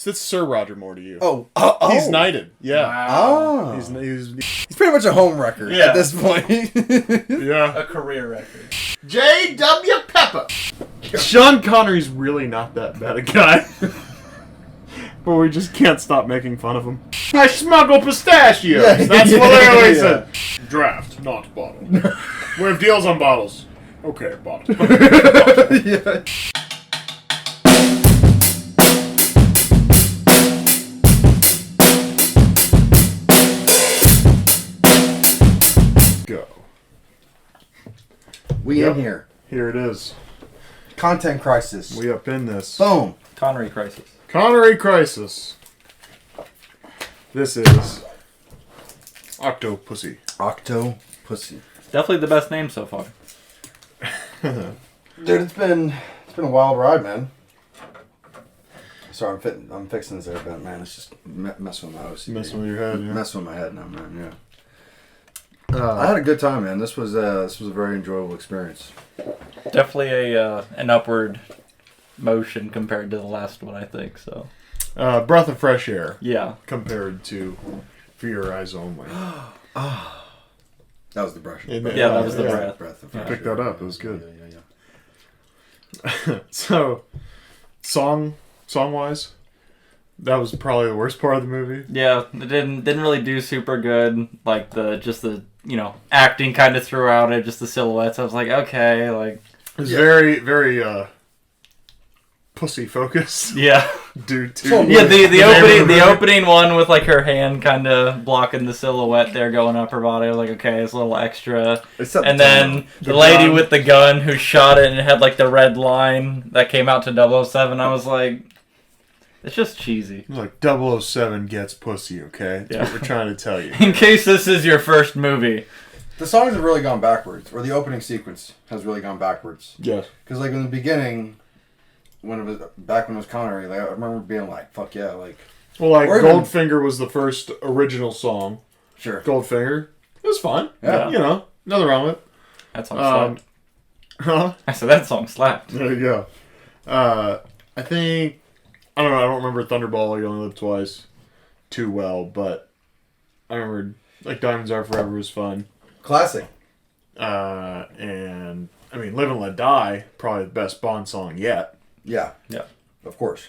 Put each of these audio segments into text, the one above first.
So it's Sir Roger Moore to you. Oh. He's knighted. Yeah. Wow. Oh. He's pretty much a home wrecker at this point. Yeah. A career record. J.W. Pepper. Sean Connery's really not that bad a guy. But we just can't stop making fun of him. I smuggle pistachios. Yeah. That's what they always said. Draft, not bottle. We have deals on bottles. Okay, bottle. Yeah. Go. We in here. Here it is. Content crisis. We up in this. Boom. Connery crisis. Connery crisis. This is Octopussy. Octopussy. Definitely the best name so far. Dude, it's been a wild ride, man. Sorry, I'm fixing this air vent, man. It's just messing with my OCD. Messing with your head, yeah. Messing with my head now, man. Yeah. I had a good time, man. This was a very enjoyable experience. Definitely an upward motion compared to the last one, I think. So. Breath of fresh air. Yeah. Compared to For Your Eyes Only. That was the brush. Yeah, that was the breath. Of Picked that up. It was good. Yeah. So, song-wise, that was probably the worst part of the movie. Yeah, it didn't really do super good. Like the acting kind of threw out it, just the silhouettes. I was like, okay, like It was very, very pussy focused. yeah. Due to Yeah, the opening one with like her hand kind of blocking the silhouette there going up her body. I was like, okay, it's a little extra. And then the lady with the gun who shot it and it had like the red line that came out to 007. I was like, it's just cheesy. Like 007 gets pussy, okay? That's what we're trying to tell you. In case this is your first movie. The songs have really gone backwards, or the opening sequence has really gone backwards. Yes. Because like in the beginning, when it was Connery, like I remember being like, "Fuck yeah!" Like, well, like Goldfinger was the first original song. Sure. Goldfinger. It was fun. Yeah. You know, nothing wrong with it. That song slapped. Huh? I said that song slapped. There you go. I think I don't remember Thunderball. You Only Live Twice too well, but I remember like Diamonds Are Forever was fun. Classic. And I mean, Live and Let Die, probably the best Bond song yet. Yeah. Yeah. Of course.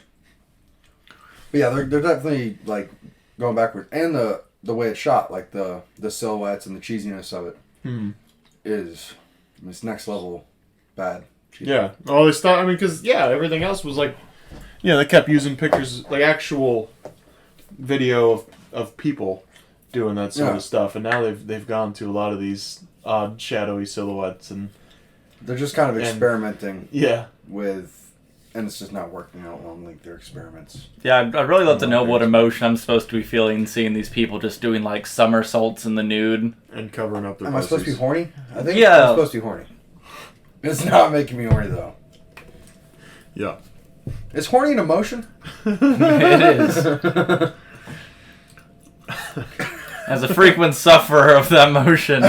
But yeah, they're definitely like going backwards, and the way it's shot, like the silhouettes and the cheesiness of it, is it's next level bad. Cheesy. Yeah. Oh, they stopped. I mean, because everything else was like, they kept using pictures, like actual video of people doing that sort of stuff, and now they've gone to a lot of these odd shadowy silhouettes, and they're just kind of experimenting. Yeah. With. And it's just not working out long, like their experiments. Yeah, I'd really love to know what emotion I'm supposed to be feeling seeing these people just doing like somersaults in the nude. And covering up their Am I supposed to be horny? I think Yeah. I'm supposed to be horny. It's not making me horny, though. Yeah. Is horny an emotion? It is. As a frequent sufferer of that motion,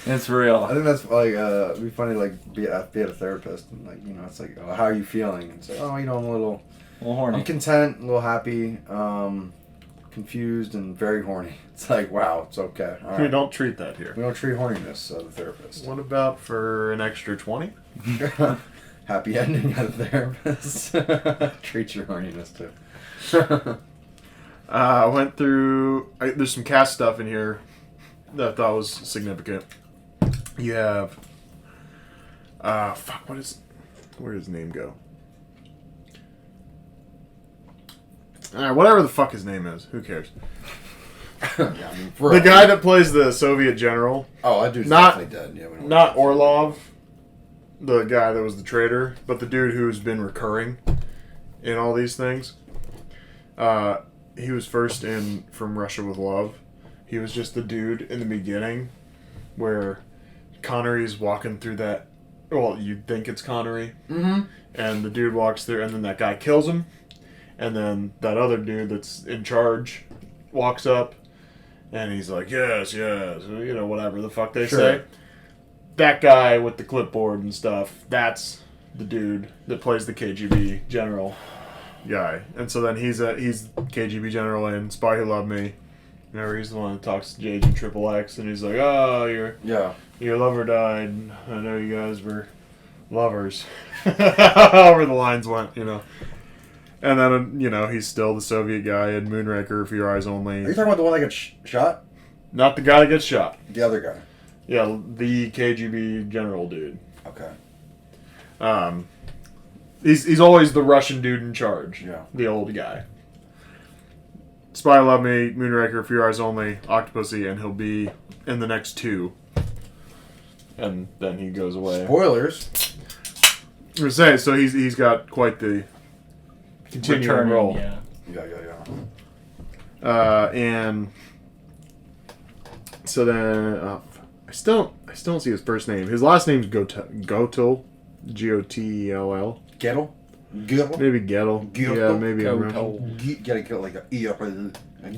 it's real. I think that's like it'd be funny, like be a therapist and like it's like, oh, how are you feeling? And say, oh, I'm a little horny. I'm content, a little happy, confused, and very horny. It's like, wow, it's okay. All right. We don't treat that here. We don't treat horniness as a therapist. What about for an extra 20? Happy ending as a therapist. Treat your horniness too. I went through. There's some cast stuff in here that I thought was significant. You have. Where does his name go? Whatever the fuck his name is. Who cares? The guy that plays the Soviet general. Oh, that dude's definitely dead. Yeah, not Orlov, the guy that was the traitor, but the dude who's been recurring in all these things. He was first in From Russia with Love. He was just the dude in the beginning where Connery's walking through that. Well, you'd think it's Connery. Mm-hmm. And the dude walks through, and then that guy kills him. And then that other dude that's in charge walks up, and he's like, yes, whatever the fuck they say. That guy with the clipboard and stuff, that's the dude that plays the KGB general guy, and so then he's KGB general in Spy Who Loved Me. Remember, he's the one that talks to Agent Triple X, and he's like, "Oh, your lover died. I know you guys were lovers." However the lines went, you know. And then, you know, he's still the Soviet guy in Moonraker, For Your Eyes Only. Are you talking about the one that gets shot? Not the guy that gets shot. The other guy. Yeah, the KGB general dude. Okay. He's always the Russian dude in charge. Yeah. The old guy. Spy Love Me, Moonraker, For Your Eyes Only, Octopussy, and he'll be in the next 2. And then he goes away. Spoilers. I was saying, so he's got quite the continuing role. Yeah. And so then I still don't see his first name. His last name's Gotell, Gottell. Gettle? Maybe Gettle. Yeah, maybe. Gotta get like a E up.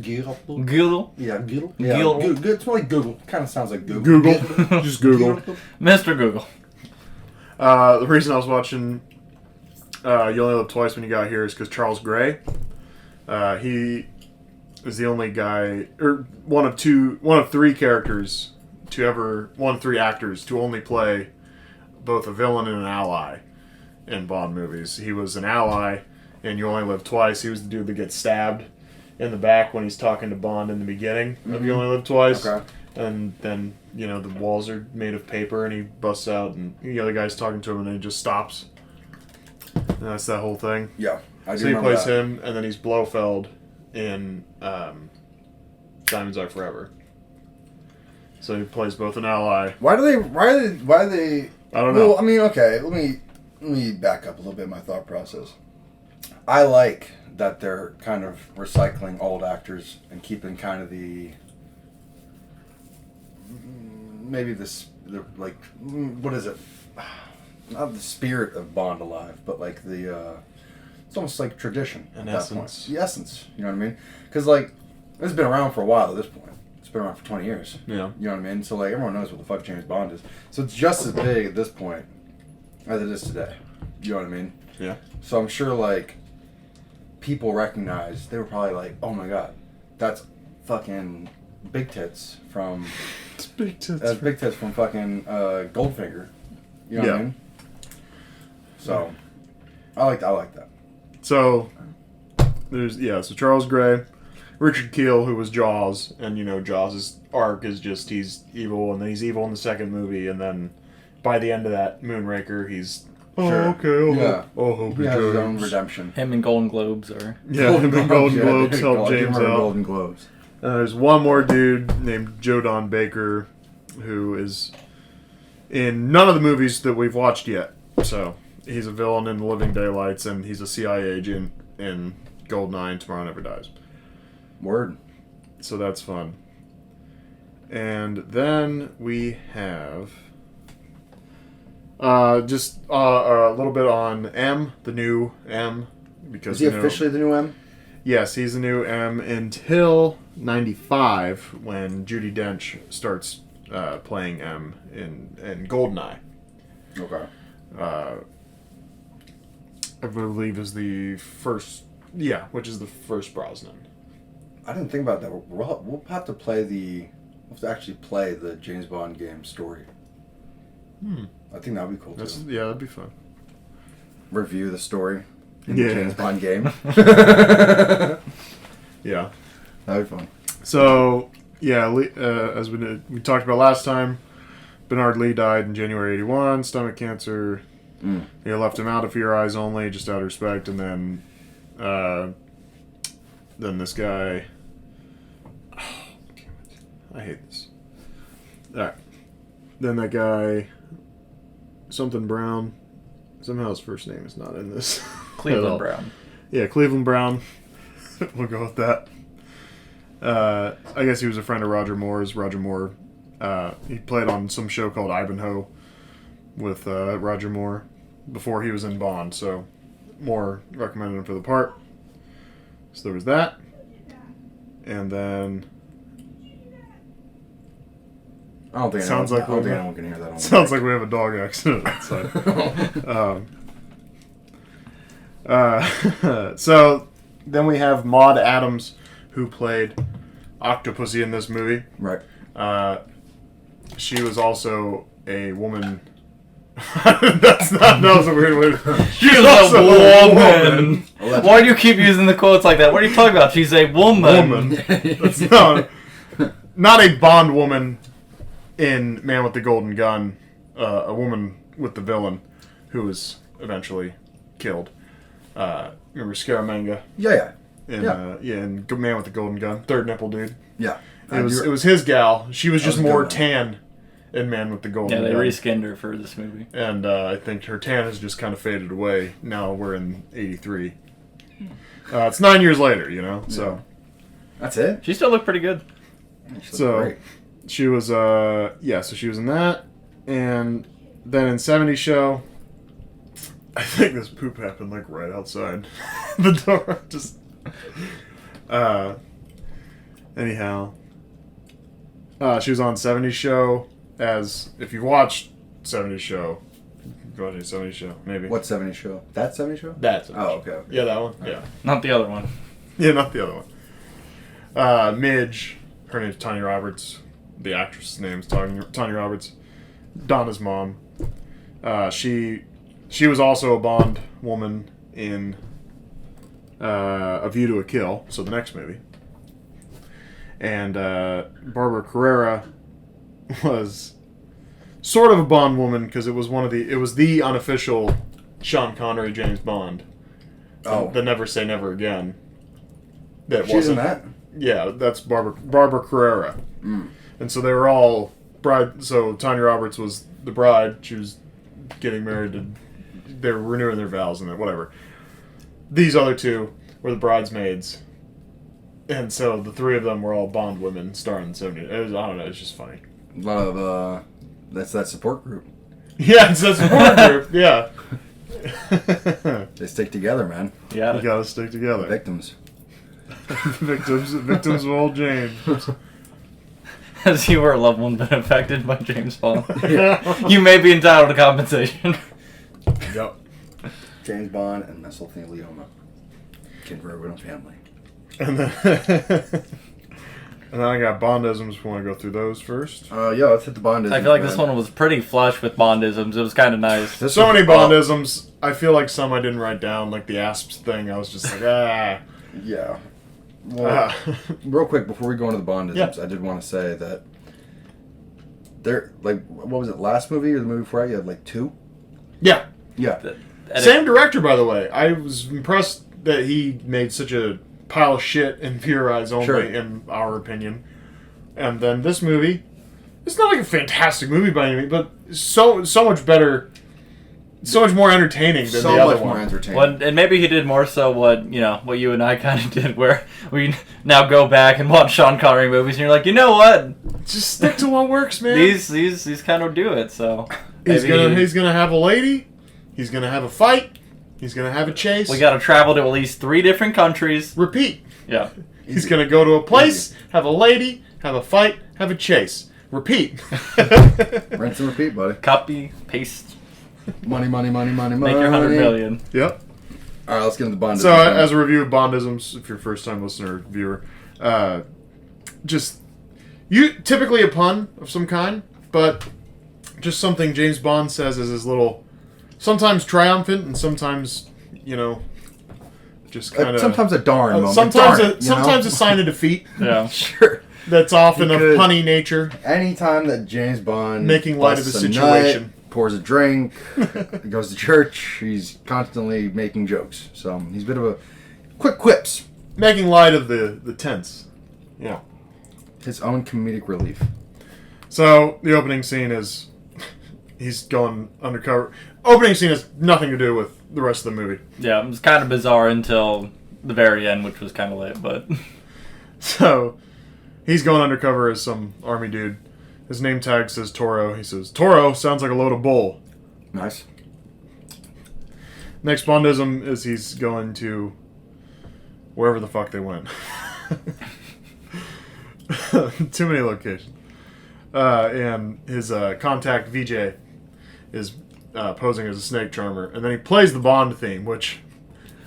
Gittle? Google? Yeah, Gittle. Gittle. Yeah, good. It's more like Google. Kind of sounds like Google. Google. Just Google. Mr. Google. The reason I was watching You Only Live Twice When You Got Here is because Charles Gray, he is the only guy, or one of 3 characters one of 3 actors to only play both a villain and an ally in Bond movies. He was an ally in You Only Live Twice. He was the dude that gets stabbed in the back when he's talking to Bond in the beginning of You Only Live Twice. Okay. And then, you know, the walls are made of paper and he busts out and the other guy's talking to him and then he just stops. And that's that whole thing. Yeah. I do So he remember plays that. him and then he's Blofeld in Diamonds Are Forever. So he plays both an ally. Why do they I don't know. Well, I mean, okay, let me back up a little bit in my thought process. I like that they're kind of recycling old actors and keeping kind of what is it? Not the spirit of Bond alive, but like it's almost like tradition at that point. The essence, you know what I mean? Because like it's been around for a while at this point. It's been around for 20 years. Yeah. You know what I mean? So like everyone knows what the fuck James Bond is. So it's just as big at this point as it is today. You know what I mean? Yeah. So I'm sure like people recognize, they were probably like, oh my god, that's fucking Big Tits from It's Big Tits. that's Big Tits from fucking Goldfinger. You know what I mean? So I like that. So so Charles Gray, Richard Kiel, who was Jaws, and you know Jaws' arc is just he's evil, and then he's evil in the second movie, and then by the end of that Moonraker, he's He has his own redemption. Him and Golden Globes are... Golden Globes help James out. Golden Globes. There's one more dude named Joe Don Baker, who is in none of the movies that we've watched yet. So he's a villain in The Living Daylights, and he's a CIA agent in Goldeneye, Tomorrow Never Dies. Word. So that's fun. And then we have just a little bit on M, the new M. Because is he officially the new M? Yes, he's the new M until 95 when Judi Dench starts playing M in Goldeneye. Okay. I believe is the first, which is the first Brosnan. I didn't think about that. We'll have to actually play the James Bond game story. I think that'd be cool too. That'd be fun. Review the story in the James Bond game. Yeah. That'd be fun. So, as we talked about last time, Bernard Lee died in January 81, stomach cancer. He left him out of For Your Eyes Only, just out of respect, and then this guy... Oh, damn it. I hate this. Alright. Then that guy... Something Brown. Somehow his first name is not in this. Cleveland Brown. Yeah, Cleveland Brown. We'll go with that. I guess he was a friend of Roger Moore's. Roger Moore, he played on some show called Ivanhoe with Roger Moore before he was in Bond, so Moore recommended him for the part. So there was that. And then... I don't think anyone can hear that. Sounds like we have a dog accident outside. So then we have Maud Adams, who played Octopussy in this movie. Right. She was also a woman. That was a weird way. She's a woman. Why do you keep using the quotes like that? What are you talking about? She's a woman. That's not a Bond woman in Man with the Golden Gun. A woman with the villain who was eventually killed. Remember Scaramanga? Yeah. In Man with the Golden Gun, third nipple dude. Yeah. It was his gal. She was just more tan in Man with the Golden Gun. Yeah, they reskinned her for this movie. And I think her tan has just kind of faded away. Now we're in '83. It's 9 years later, so. That's it? She still looked pretty good. So great. she was, so she was in that. And then in 70s Show, I think this poop happened like right outside the door. Just, anyhow. She was on 70s Show as, if you watched 70s Show, go ahead, 70s Show, maybe. What 70s show? That 70s show? That's Oh, okay. Yeah, that one. Yeah. Not the other one. Yeah, not the other one. Midge, her name's Tanya Roberts. The actress's name's Tanya Roberts. Donna's mom. She was also a Bond woman in A View to a Kill, so the next movie. And Barbara Carrera was sort of a Bond woman because it was the unofficial Sean Connery James Bond. Oh, the Never Say Never Again. She's in that. Yeah, that's Barbara Carrera. Mm. And so they were all bride. So Tanya Roberts was the bride. She was getting married to. They were renewing their vows and whatever. These other two were the bridesmaids. And so the three of them were all Bond women starring in the 70s. I don't know, it's just funny. A lot of, that's that support group. Yeah, it's a support group, yeah. They stick together, man. Yeah. You gotta stick together. Victims. Victims of old James. Has your loved one been affected by James Bond? You may be entitled to compensation. Yep. James Bond and mesothelioma. Kid for everyone's family. And then I got Bondisms. If we want to go through those first. Yeah, let's hit the Bondisms. I feel like this one was pretty flush with Bondisms. It was kind of nice. So many Bondisms. I feel like some I didn't write down, like the asps thing. I was just like, Yeah. Well, real quick before we go into the Bondisms, Yeah. I did want to say that there, like, what was it? Last movie or the movie before? You had like two. Yeah. Yeah. Same director, by the way. I was impressed that he made such a pile of shit in Pure Eyes Only, Sure. in our opinion. And then this movie, it's not like a fantastic movie by any means, but so much better, so much more entertaining than the other one. So much more entertaining. Well, and maybe he did more so what you and I kind of did, where we now go back and watch Sean Connery movies, and you're like, you know what? Just stick to what works, man. These kind of do it. So he's gonna have a lady. He's gonna have a fight. He's gonna have a chase. we got to travel to at least 3 different countries. Repeat. Yeah. He's gonna go to a place, have a lady, have a fight, have a chase. Repeat. Rinse and repeat, buddy. Copy, paste, Money. make your 100 million. Yep. All right, let's get into the Bondisms. So, as a review of Bondisms, if you're a first-time listener or viewer, typically a pun of some kind, but just something James Bond says as his little, sometimes triumphant and sometimes, just kind of... sometimes a darn moment. Sometimes a sign of defeat. Yeah. Sure. That's often of Because punny nature. Anytime that James Bond Making light of the busts a situation. nut, pours a drink, goes to church, he's constantly making jokes. So he's a bit of a quick quips. Making light of the tense. Yeah. His own comedic relief. So, the opening scene is... He's going undercover. Opening scene has nothing to do with the rest of the movie. Yeah, it was kind of bizarre until the very end, which was kind of late, but... So, he's going undercover as some army dude. His name tag says Toro. He says, Toro sounds like a load of bull. Nice. Next Bondism is he's going to wherever the fuck they went. Too many locations. And his contact VJ is posing as a snake charmer. And then he plays the Bond theme, which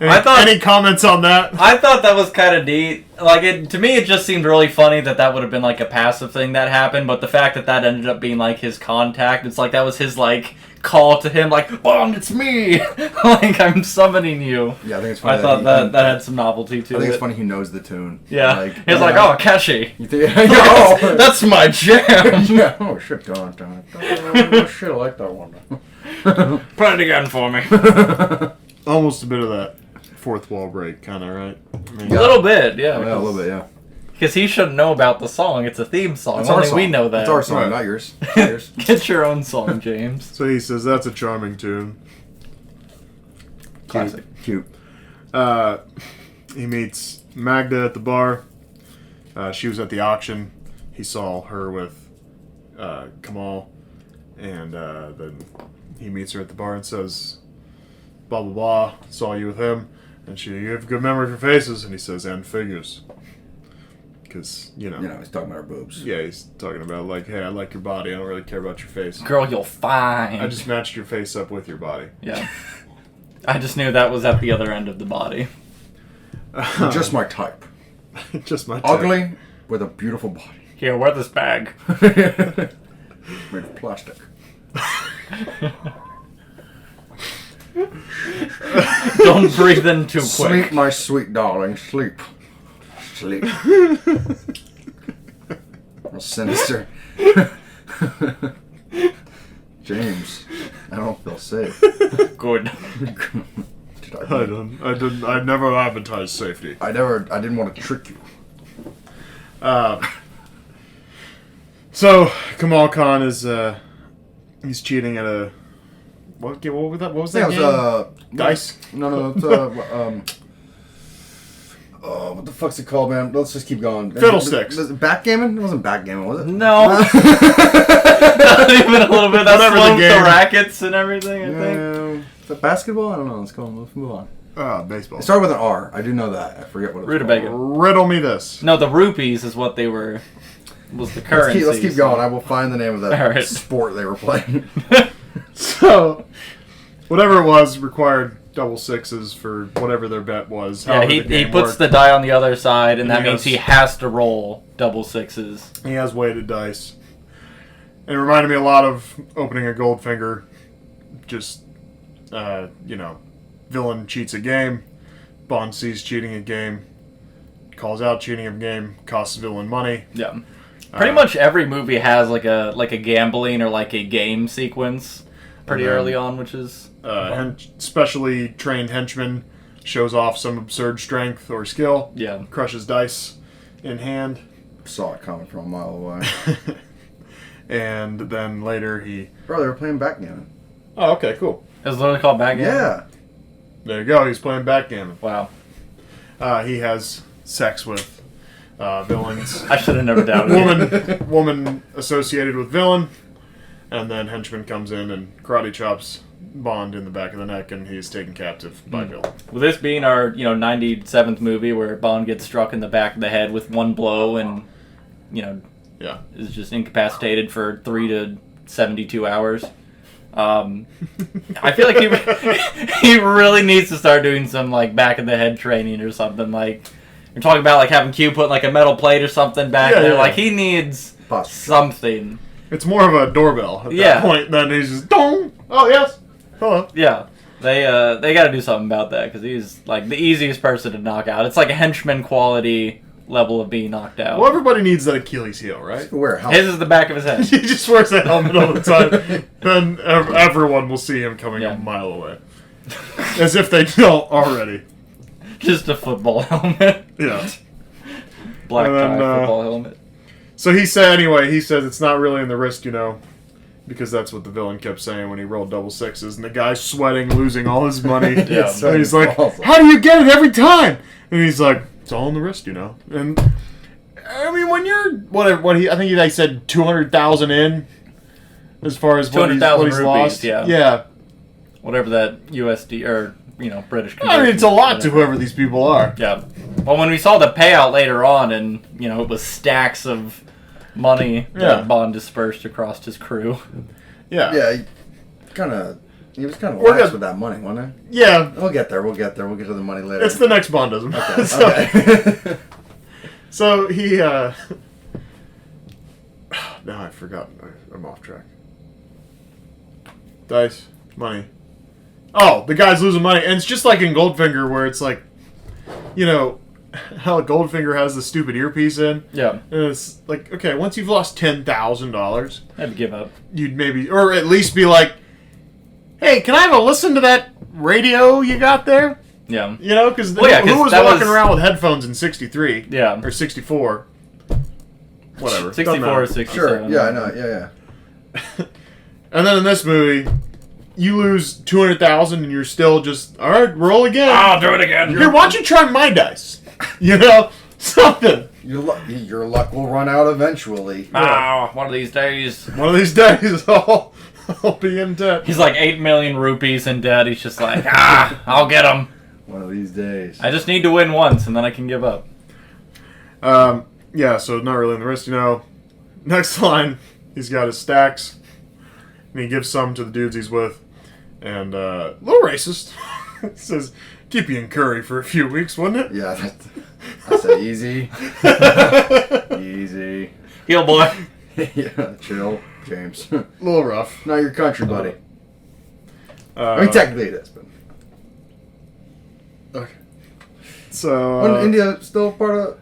Any comments on that? I thought that was kind of neat. Like, to me, it just seemed really funny that would have been, like, a passive thing that happened, but the fact that ended up being, like, his contact, it's like that was his, like, call to him, like, Bond, it's me! Like, I'm summoning you. Yeah, I think it's funny. I thought that had some novelty to it. I think it's funny he knows the tune. Yeah. Like, he's like, oh, catchy. You think, oh, that's my jam! Yeah. Oh, shit, dun, dun, dun. Oh, shit, I like that one. Play it again for me. Almost a bit of that fourth wall break, kind of, right? I mean, a little bit, yeah. Yeah, a little bit, yeah. Because he shouldn't know about the song. It's a theme song. It's Only our song. we know that. It's our song, Right. not yours. Not yours. Get your own song, James. So he says, that's a charming tune. Classic. Cute. He meets Magda at the bar. She was at the auction. He saw her with Kamal. And then he meets her at the bar and says, blah, blah, blah, saw you with him. And you have a good memory for faces. And he says, and figures. Because, he's talking about our boobs. Yeah, he's talking about, like, hey, I like your body. I don't really care about your face. Girl, you'll find. I just matched your face up with your body. Yeah. I just knew that was at the other end of the body. Just my type. Just my type. Ugly with a beautiful body. Here, wear this bag. Made of plastic. Don't breathe in too quick. Sleep, my sweet darling, sleep. Sleep. Real sinister. James, I don't feel safe. Good. I never advertised safety. I didn't want to trick you. So Kamal Khan is he's cheating at a what was that? What was that? Game? Dice? No. It's what the fuck's it called, man? Let's just keep going. Fiddlesticks. Backgammon? It wasn't backgammon, was it? No. Not even a little bit. That's Whatever the game. the rackets and everything, I think. Is that basketball? I don't know. Let's go. Let's move on. Baseball. It started with an R. I do know that. I forget what it was. Rutabaga. Riddle me this. No, the rupees is what they were. Was the currency. Let's keep going. I will find the name of that Alright. sport they were playing. So, whatever it was required double sixes for whatever their bet was. Yeah, he puts the die on the other side, and that means he has to roll double sixes. He has weighted dice. And it reminded me a lot of opening a Goldfinger. Just, villain cheats a game. Bond sees cheating a game. Calls out cheating a game. Costs villain money. Yeah. Pretty much every movie has like a gambling or like a game sequence pretty early on, which is specially trained henchman shows off some absurd strength or skill. Yeah. Crushes dice in hand. Saw it coming from a mile away. And then later he... Bro, they were playing backgammon. Oh, okay, cool. It was literally called backgammon? Yeah. There you go, he's playing backgammon. Wow. He has sex with villains. I should have never doubted it. Woman associated with villain. And then henchman comes in and karate chops Bond in the back of the neck, and he's taken captive by villain. With this being our 97th movie where Bond gets struck in the back of the head with one blow and is just incapacitated for 3 to 72 hours. I feel like he really needs to start doing some like back of the head training or something. Like you're talking about like having Q put like a metal plate or something back there. Yeah. Like he needs something. It's more of a doorbell at that point than he's just dong. Oh yes, hello. Yeah, they got to do something about that because he's like the easiest person to knock out. It's like a henchman quality level of being knocked out. Well, everybody needs that Achilles heel, right? Wear a helmet. His is the back of his head. He just wears a helmet all the time. Then everyone will see him coming a mile away, as if they don't already. Just a football helmet. Yeah. Black tie football helmet. So he says it's not really in the wrist, because that's what the villain kept saying when he rolled double sixes, and the guy's sweating, losing all his money. Yeah, and he's like, how do you get it every time? And he's like, it's all in the wrist, And I mean, when you're I think they said 200,000 in, as far as what he's rupees, lost. Yeah. Whatever that USD or British. I mean, it's a lot to whoever these people are. Yeah. Well, when we saw the payout later on, and it was stacks of money that Bond dispersed across his crew. Yeah. Yeah. He kind of He was kind of We're lax good. with that money, wasn't Yeah. he? We'll get there. We'll get to the money later. It's the next Bondism. Okay. Okay. So he, now I forgot. I'm off track. Dice. Money. Oh, the guy's losing money. And it's just like in Goldfinger where it's like, you know, how Goldfinger has the stupid earpiece in. Yeah. And it's like, okay, once you've lost $10,000, I'd give up. you'd maybe, or at least be like, hey, can I have a listen to that radio you got there? Yeah. You know, because who 'cause was that walking was- around with headphones in 63? Yeah. Or 64? Whatever. 64 or 67. Sure. Yeah, I know. Yeah. And then in this movie, you lose 200,000 and you're still just, all right, roll again. I'll do it again. Here, why don't you try my dice? You know, something. Your luck will run out eventually. Oh, one of these days. One of these days, I'll be in debt. He's like 8 million rupees in debt. He's just like, I'll get him. One of these days. I just need to win once, and then I can give up. Yeah, so not really in the wrist, you know. Next line, he's got his stacks, and he gives some to the dudes he's with. And, a little racist. Says, keep you in curry for a few weeks, wouldn't it? Yeah, that's easy. Easy. Heel boy. Yeah, chill, James. A little rough. Not your country, buddy. I mean, technically it is, but. Okay. So. When India still part of.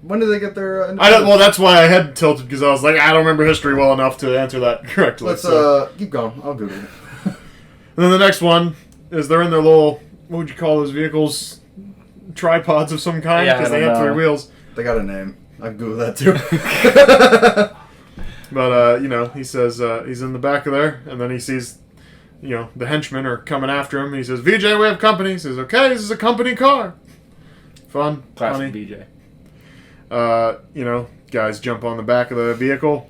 When did they get their? I don't. Well, that's why I had tilted because I was like, I don't remember history well enough to answer that correctly. Let's keep going. I'll Google it. And then the next one is they're in their little, what would you call those vehicles? Tripods of some kind Yeah, because I they don't have 3 know. wheels. They got a name. I Google that too. But you know, he says he's in the back of there, and then he sees, you know, the henchmen are coming after him. And he says, "VJ, we have company." He says, "Okay, this is a company car." Fun, Classic funny. BJ. You know, guys jump on the back of the vehicle.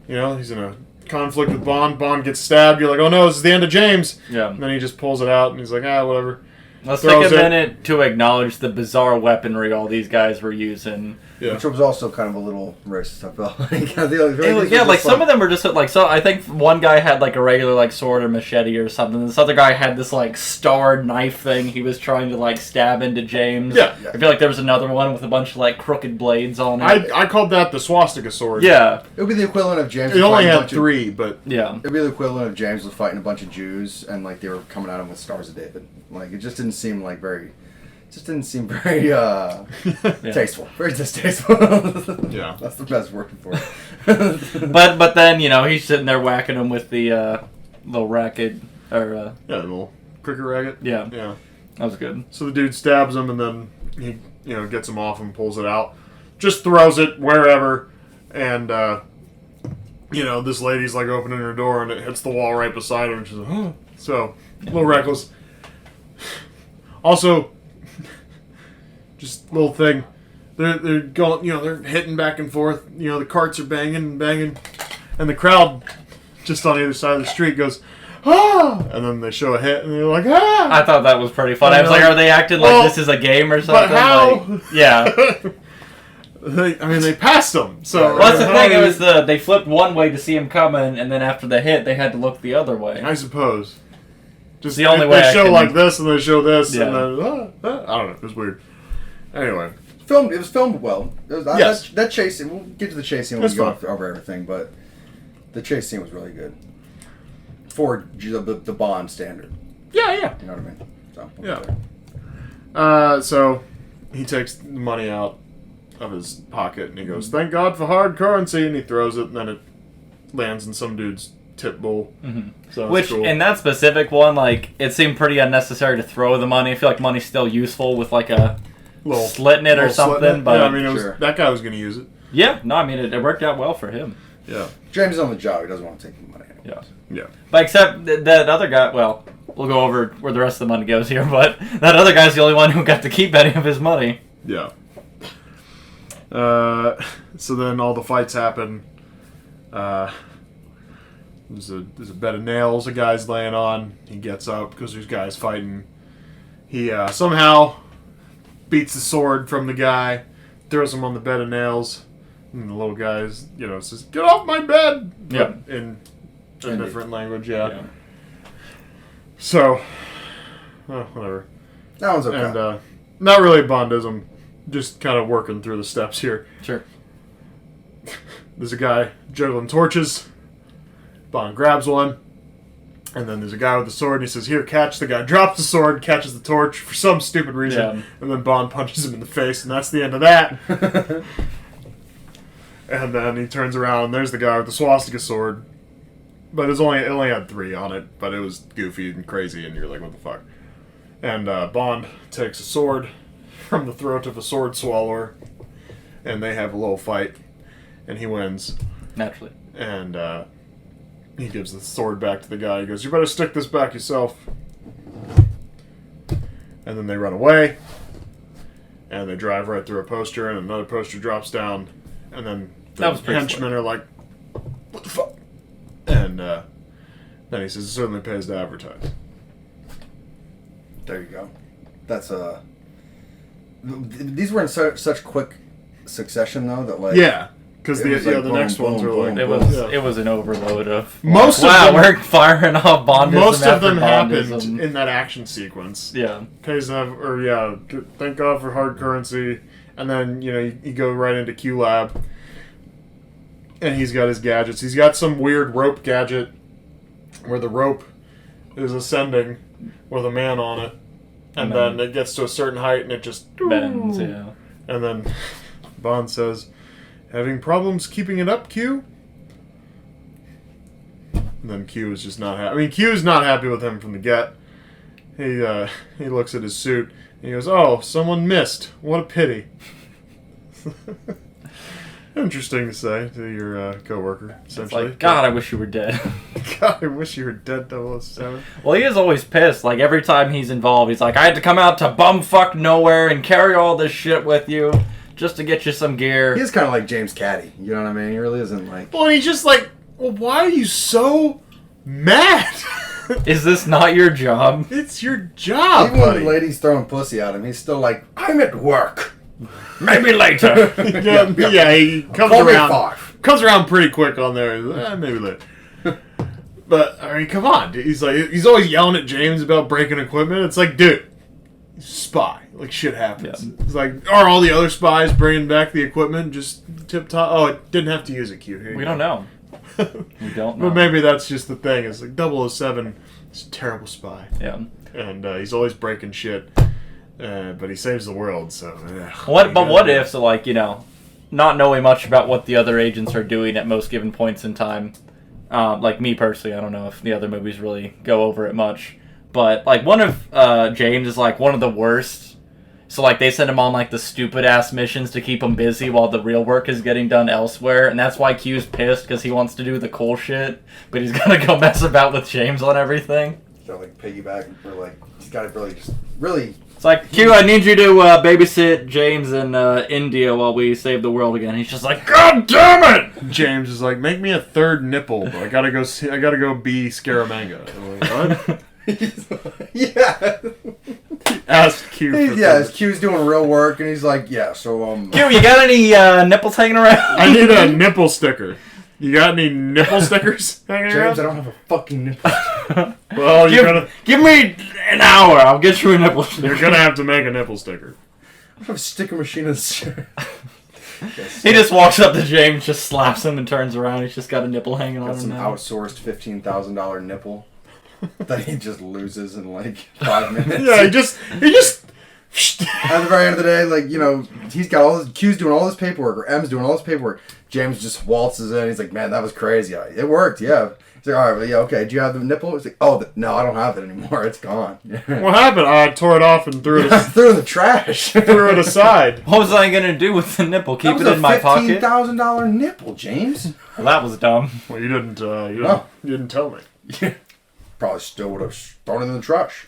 You know, he's in a conflict with Bond. Bond gets stabbed. You're like, oh no, this is the end of James. Yeah. And then he just pulls it out, and he's like, whatever. Let's take a minute to acknowledge the bizarre weaponry all these guys were using. Yeah. Which was also kind of a little racist, I felt like. Yeah, some of them were just like, so I think one guy had like a regular like sword or machete or something. This other guy had this like starred knife thing he was trying to like stab into James. Yeah. I feel like there was another one with a bunch of like crooked blades on it. I called that the swastika sword. Yeah. It would be the equivalent of James. It only fighting a had bunch 3, but Yeah. It'd be the equivalent of James was fighting a bunch of Jews, and like they were coming at him with Stars of David. Like it just didn't seem like very. Just didn't seem very tasteful. Very distasteful. Yeah. That's the best word for it. But then, you know, he's sitting there whacking him with the little racket or yeah, the little cricket racket. yeah. Yeah. That was good. So the dude stabs him, and then he, you know, gets him off and pulls it out. Just throws it wherever, and you know, this lady's like opening her door, and it hits the wall right beside her, and she's like, huh. So a little reckless. Also, just a little thing. They're going, you know, they're hitting back and forth. You know, the carts are banging and banging, and the crowd just on the other side of the street goes, ah! And then they show a hit, and they're like, ah! I thought that was pretty fun. I was like, are they acting like this is a game or something? But how? Like, yeah. They passed him. So Well, that's the thing. It was they flipped one way to see him coming, and then after the hit, they had to look the other way. I suppose. Just the only they way I show can- like this, and they show this, Yeah. and then I don't know. It was weird. Anyway, It was filmed well. It was, Yes. that chase scene. We'll get to the chase scene when That's we go fine. over everything, but the chase scene was really good for the Bond standard. yeah, yeah. You know what I mean? So we'll Yeah. get there. So he takes the money out of his pocket, and he goes, "Thank God for hard currency," and he throws it, and then it lands in some dude's tip bowl. Mm-hmm. So Which, cool. in that specific one, like, it seemed pretty unnecessary to throw the money. I feel like money's still useful with, like, a slit in it or something. But yeah, I mean, Sure. that guy was going to use it. yeah, no, I mean, it worked out well for him. Yeah, James is on the job. He doesn't want to take the money. Anyways. yeah. But except that other guy, well, we'll go over where the rest of the money goes here, but that other guy's the only one who got to keep any of his money. Yeah. So then all the fights happen. There's a bed of nails a guy's laying on. He gets up because there's guys fighting. He somehow beats the sword from the guy, throws him on the bed of nails, and the little guy's, you know, says, "Get off my bed!" Yeah. In a different language, yeah. So, whatever. That one's okay. And not really Bondism, just kind of working through the steps here. Sure. There's a guy juggling torches. Bond grabs one. And then there's a guy with a sword, and he says, "Here, catch." The guy drops the sword, catches the torch for some stupid reason, and then Bond punches him in the face, and that's the end of that. And then he turns around, and there's the guy with the swastika sword. But it only had 3 on it, but it was goofy and crazy, and you're like, what the fuck? And Bond takes a sword from the throat of a sword swallower, and they have a little fight, and he wins. Naturally. And he gives the sword back to the guy. He goes, "You better stick this back yourself." And then they run away, and they drive right through a poster, and another poster drops down, and then the henchmen are like, "What the fuck?" And then he says, "It certainly pays to advertise." There you go. That's these were in such quick succession though that like yeah. Because the boom, next ones were like... It was an overload of... We're firing off Bondism. Most of them Bondism. happened in that action sequence. Yeah. Thank God for hard currency. And then, you go right into Q-Lab. And he's got his gadgets. He's got some weird rope gadget where the rope is ascending with a man on it. And then it gets to a certain height and it just... bends, yeah. And then Bond says... "Having problems keeping it up, Q?" And then Q is just not happy. I mean, Q is not happy with him from the get. He looks at his suit and he goes, "Oh, someone missed. What a pity." Interesting to say to your coworker, essentially. It's like, God, I wish you were dead. God, I wish you were dead, 007. Well, he is always pissed. Like, every time he's involved, he's like, "I had to come out to bumfuck nowhere and carry all this shit with you. Just to get you some gear." He's kind of like James Caddy. You know what I mean? He really isn't like... Well, he's just like, well, why are you so mad? Is this not your job? It's your job, Even when buddy. the lady's throwing pussy at him, he's still like, "I'm at work. Maybe later. yeah, he comes Call me around. at 5. Comes around pretty quick on there. Maybe later. But I mean, come on. Dude. He's always yelling at James about breaking equipment. It's like, dude, spy. Like, shit happens. Yeah. It's like, are all the other spies bringing back the equipment just tip top? Oh, it didn't have to use a Q. Here we don't know. We don't know. But maybe that's just the thing. It's like 007 is a terrible spy. Yeah. And he's always breaking shit. But he saves the world, so... What if, so like, not knowing much about what the other agents are doing at most given points in time, like me personally, I don't know if the other movies really go over it much, but, like, one of James is, like, one of the worst. So, like, they send him on, like, the stupid-ass missions to keep him busy while the real work is getting done elsewhere, and that's why Q's pissed, because he wants to do the cool shit, but he's gonna go mess about with James on everything. So, like, piggyback, or, like, he's got to really... It's like, Q, I need you to babysit James in India while we save the world again. He's just like, God damn it! James is like, make me a third nipple. I gotta go be Scaramanga. I'm like, what? Yeah. Ask Q. Q's doing real work, and he's like, yeah. So Q, you got any nipples hanging around? I need a nipple sticker. You got any nipple stickers hanging around? James, I don't have a fucking nipple. Well, give me an hour. I'll get you a nipple sticker. You're gonna have to make a nipple sticker. I have a sticker machine in the chair. He just walks up to James, just slaps him, and turns around. He's just got a nipple hanging on him. Some now. outsourced $15,000 nipple that he just loses in like 5 minutes. Yeah, he just. At the very end of the day, he's got all his Q's doing all this paperwork, or M's doing all this paperwork. James just waltzes in. He's like, "Man, that was crazy. It worked, yeah." He's like, "All right, well, yeah, okay. Do you have the nipple?" He's like, "Oh, no, I don't have it anymore. It's gone." What happened? I tore it off and threw it. Threw it in the trash. Threw it aside. What was I gonna do with the nipple? Keep it in my pocket? $15,000 nipple, James. Well, that was dumb. Well, you didn't. You didn't tell me. Probably still would have thrown it in the trash.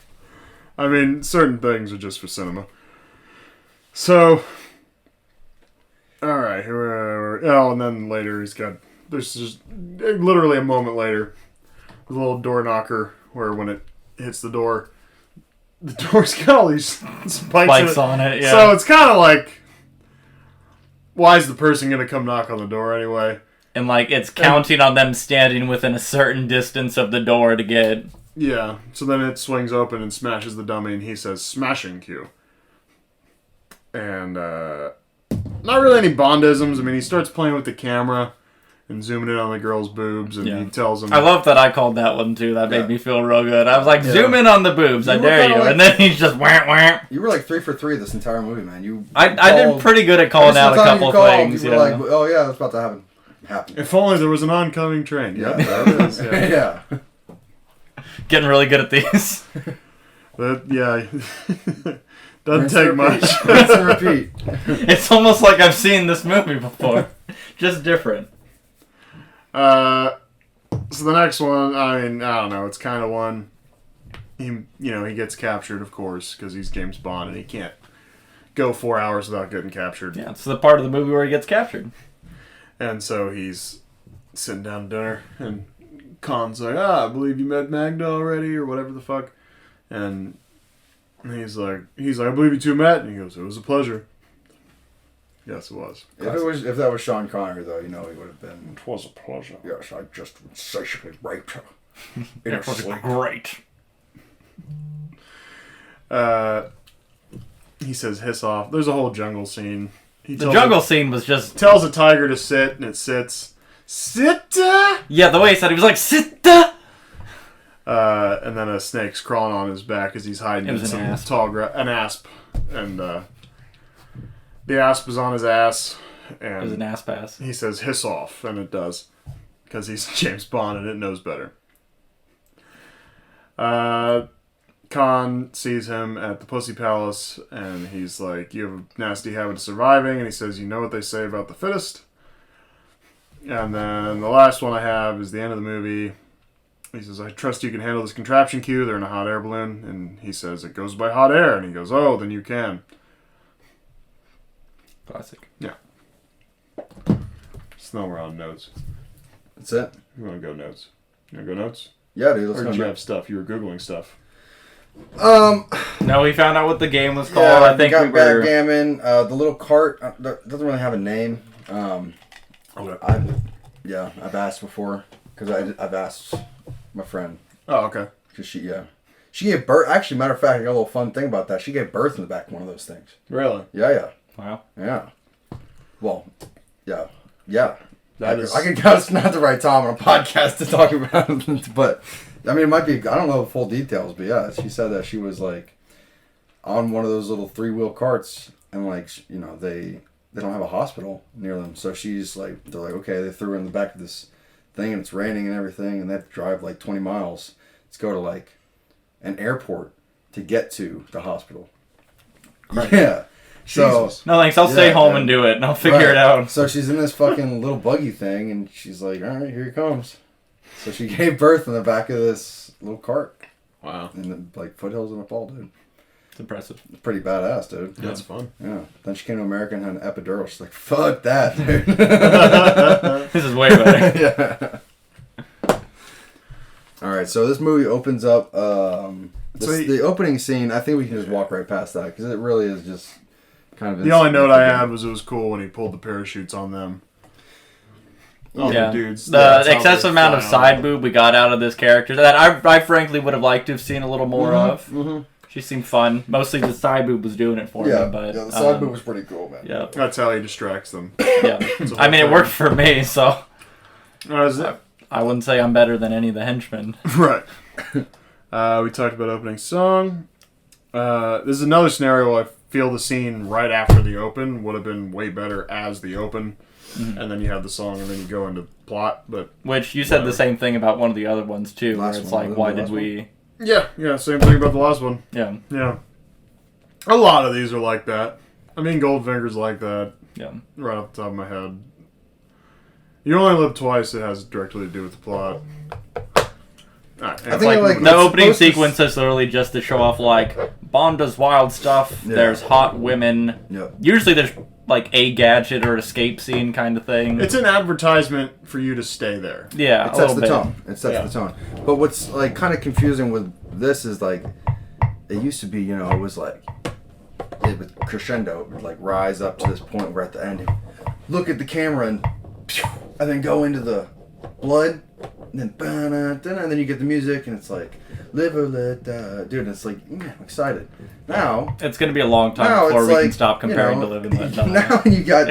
I mean, certain things are just for cinema. So, all right, and then later there's just literally a moment later, a little door knocker where when it hits the door's got all these spikes on it, yeah. So it's kind of like, why is the person going to come knock on the door anyway? And, like, it's counting on them standing within a certain distance of the door to get Yeah, so then it swings open and smashes the dummy, and he says, smashing cue. And, not really any Bondisms. I mean, he starts playing with the camera and zooming in on the girl's boobs, and he tells him... I love that I called that one, too. That made me feel real good. I was like, zoom in on the boobs, I dare you. Like, and then he's just wham, wham. You were like 3 for 3 this entire movie, man. I did pretty good at calling out a couple things. You were like, oh yeah, that's about to happen. If only there was an oncoming train. Yeah, there it is. Yeah. Getting really good at these. But, yeah... Doesn't take much. Rinse and repeat. It's almost like I've seen this movie before. Just different. So the next one, I mean, I don't know. It's kind of one. He gets captured, of course, because he's James Bond, and he can't go 4 hours without getting captured. Yeah, it's the part of the movie where he gets captured. And so he's sitting down to dinner, and Khan's like, I believe you met Magda already, or whatever the fuck. And he's like, I believe you two met, and he goes, it was a pleasure. Yes, it was. If that was Sean Connery, though, he would have been. It was a pleasure. Yes, I just insatiably raped her. It was great. He says, hiss off. There's a whole jungle scene. The jungle scene was just... Tells a tiger to sit, and it sits. Sitta! Yeah, the way he said it, he was like, Sitta! And then a snake's crawling on his back as he's hiding in some tall grass. An asp. And the asp is on his ass. And it was an ass pass. He says, hiss off. And it does. Because he's James Bond and it knows better. Khan sees him at the Pussy Palace. And he's like, you have a nasty habit of surviving. And he says, you know what they say about the fittest? And then the last one I have is the end of the movie. He says, I trust you can handle this contraption cue. They're in a hot air balloon. And he says, it goes by hot air. And he goes, oh, then you can. Classic. Yeah. So now we're on notes. That's it. You want to go notes? You want to go notes? Yeah, dude. Let's or go. did you have stuff? You were Googling stuff. No, we found out what the game was called. I think we were... Backgammon. The little cart doesn't really have a name. Okay. I've asked before. Because I've asked my friend. Oh, okay. Because she gave birth. Actually, matter of fact, I got a little fun thing about that. She gave birth in the back of one of those things. Really? Yeah. Wow. Yeah. Well, yeah. I can guess it's not the right time on a podcast to talk about it, but I mean, it might be. I don't know the full details, but yeah, she said that she was like on one of those little 3-wheel carts, and like they don't have a hospital near them, so she's like, they're like, okay, they threw her in the back of this thing, and it's raining and everything, and they have to drive like 20 miles to go to like an airport to get to the hospital. Right. Yeah. So no thanks, I'll stay home and do it, and I'll figure it out. So she's in this fucking little buggy thing, and she's like, all right, here he comes. So she gave birth in the back of this little cart. Wow. In the foothills in Nepal, dude. It's impressive. It's pretty badass, dude. Yeah, that's fun. Yeah. Then she came to America and had an epidural. She's like, fuck that, dude. This is way better. Yeah. All right, so this movie opens up. The opening scene, I think we can just walk right past that, because it really is just kind of... The only note I had was it was cool when he pulled the parachutes on them. The dudes. The excessive amount of side boob we got out of this character that I frankly would have liked to have seen a little more of. Mm-hmm. She seemed fun. Mostly the side boob was doing it for me. But the side boob was pretty cool, man. Yeah, that's how he distracts them. Yeah, I mean it worked for me, so I wouldn't say I'm better than any of the henchmen. Right. We talked about opening song. This is another scenario I feel the scene right after the open would have been way better as the open. Mm-hmm. And then you have the song, and then you go into plot. But which you said the same thing about one of the other ones too, where it's like, why did we? Yeah, same thing about the last one. Yeah. A lot of these are like that. I mean, Goldfinger's like that. Yeah. Right off the top of my head. You Only Live Twice. It has directly to do with the plot. Right, I think the opening sequence is literally just to show off like Bond does wild stuff. Yeah. There's hot women. Yep. Usually there's like a gadget or escape scene kind of thing. It's an advertisement for you to stay there. Yeah, it sets the tone. It sets the tone. But what's like kind of confusing with this is like it used to be, it was like it would crescendo, it would like rise up to this point where at the end, look at the camera and then go into the blood. And then, and then you get the music, and it's like, Live or let die. Dude, it's like, I'm excited. Now... It's going to be a long time before we can stop comparing to Live and Let Die. Now you got,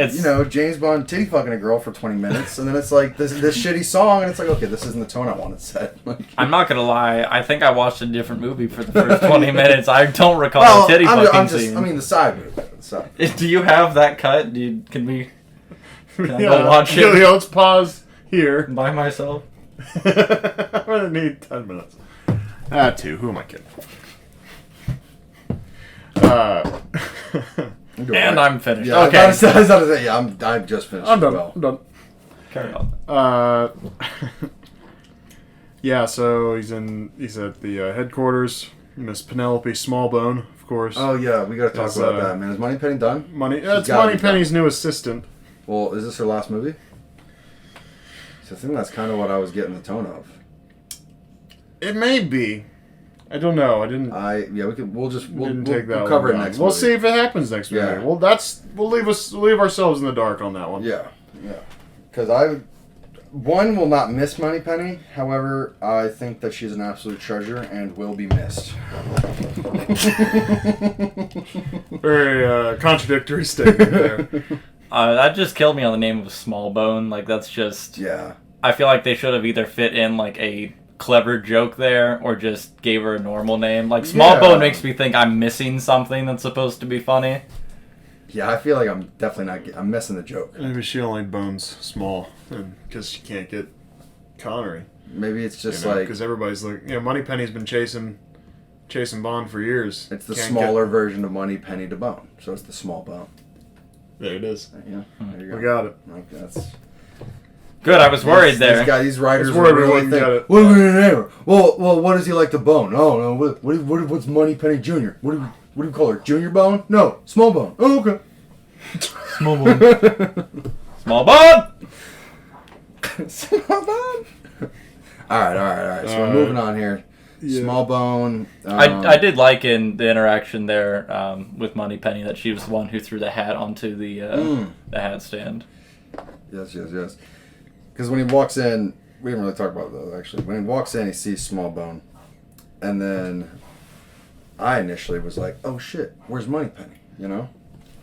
James Bond titty fucking a girl for 20 minutes, and then it's like this shitty song, and it's like, okay, this isn't the tone I wanted set. I'm not going to lie. I think I watched a different movie for the first 20 minutes. I don't recall the titty fucking scene. I mean, the side movie. Do you have that cut? Can I go watch it? Let's pause here. By myself? I'm going to need 10 minutes. 2. Who am I kidding? And I'm finished. Yeah, okay. I was about to say, I'm just finished. I'm done. Well. I'm done. Carry on. Yeah, so he's at the headquarters. Miss Penelope Smallbone, of course. Oh yeah, we got to talk about that, man. Is Moneypenny done? It's Moneypenny's new assistant. Well, is this her last movie? So I think that's kind of what I was getting the tone of. It may be. I don't know. I didn't. We'll cover it next. We'll see if it happens next movie. Yeah. Well, we'll leave ourselves in the dark on that one. Yeah. Because one will not miss Moneypenny. However, I think that she's an absolute treasure and will be missed. Very contradictory statement there. That just killed me on the name of Smallbone. Like, that's just... Yeah. I feel like they should have either fit in, like, a clever joke there or just gave her a normal name. Like, Smallbone makes me think I'm missing something that's supposed to be funny. Yeah, I feel like I'm definitely not... I'm missing the joke. Maybe she only bones small because she can't get Connery. Maybe it's just because everybody's like... Moneypenny's been chasing Bond for years. It's the smaller version of Moneypenny to Bone. So it's the small bone. There it is. Yeah, there you go. We got it. Like that's good. I was worried there. These writers were really think. What are we gonna name her? Well, what does he like to bone? Oh no, what's Moneypenny Junior? What do you call her? Junior Bone? No, Small Bone. Oh okay. Small Bone. Small Bone. Small Bone. All right. So we're moving on here. Yeah. Small Bone. I did like in the interaction there with Moneypenny that she was the one who threw the hat onto the hat stand. Yes. Because when he walks in, we didn't really talk about that actually. When he walks in, he sees Small Bone, and then I initially was like, "Oh shit, where's Moneypenny?" You know,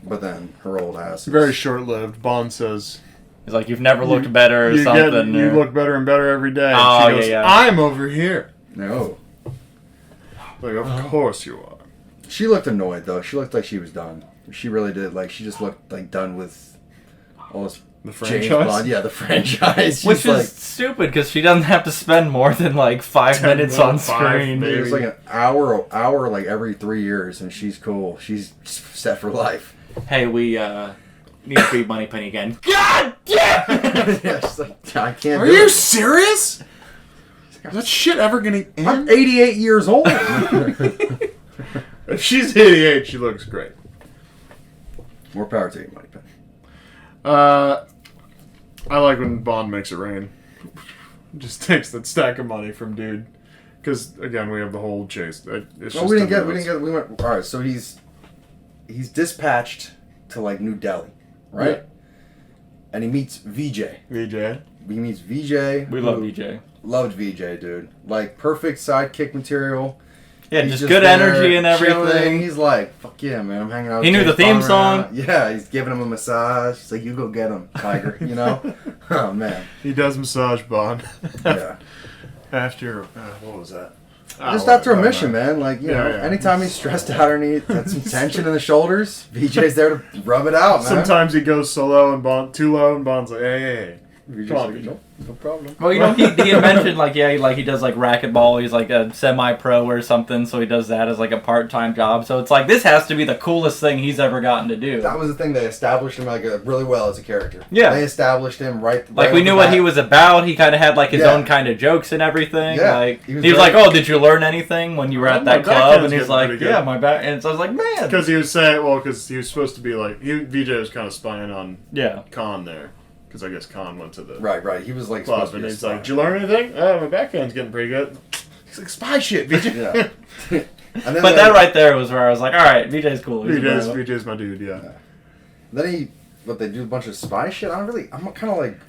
but then her old ass. Very short-lived. Bond says. He's like, "You've never looked better," or something. You look better and better every day. Oh, she goes, yeah. I'm over here. No. Like, of course you are. She looked annoyed, though. She looked like she was done. She really did. Like, she just looked, like, done with all this the franchise? James Bond. Yeah, the franchise. Which is stupid, because she doesn't have to spend more than, like, 5 minutes on screen. It was like an hour, like, every 3 years, and she's cool. She's set for life. Hey, we, need to beat Moneypenny again. God damn it! Yeah, she's like, I can't Are do you it. serious? Is that shit ever gonna end? I'm 88 years old. If she's 88, she looks great. More power to you, Moneypenny. I like when Bond makes it rain. Just takes that stack of money from dude. Because again, we have the whole chase. It's we went. All right, so he's dispatched to like New Delhi, right? Yeah. And he meets VJ. VJ. He meets VJ. We love VJ. Loved VJ, dude. Like perfect sidekick material. Yeah, just good energy and everything. Chilling. He's like, fuck yeah, man, I'm hanging out with He knew the theme song. Yeah, he's giving him a massage. He's like, you go get him, Tiger, you know? Oh, man. He does massage Bond. Yeah. After, what was that? Just after a mission, man. Like, you know, anytime he's stressed out or needs some tension in the shoulders, VJ's there to rub it out, man. Sometimes he goes so low and too low, and Bond's like, hey. VJ's like, no problem. Well, you know, he had mentioned, like, he does, like, racquetball. He's, like, a semi-pro or something, so he does that as, like, a part-time job. So it's like, this has to be the coolest thing he's ever gotten to do. That was the thing. They established him, like, really well as a character. Yeah. They established him right like, we knew what he was about. He kind of had, like, his own kind of jokes and everything. Yeah. Like, he was like, oh, did you learn anything when you were at that club? And he's like, yeah, my back. And so I was like, man. Because he was saying, because he was supposed to be, like, VJ was kind of spying on Khan there. Because I guess Khan went to the right. He was like club, and he's like, "Did you learn anything? Oh, my backhand's getting pretty good." He's like, "Spy shit, VJ." Yeah. And then but that right there was where I was like, "All right, VJ's cool. VJ's my dude." Yeah. Then they do a bunch of spy shit. I'm kind of like,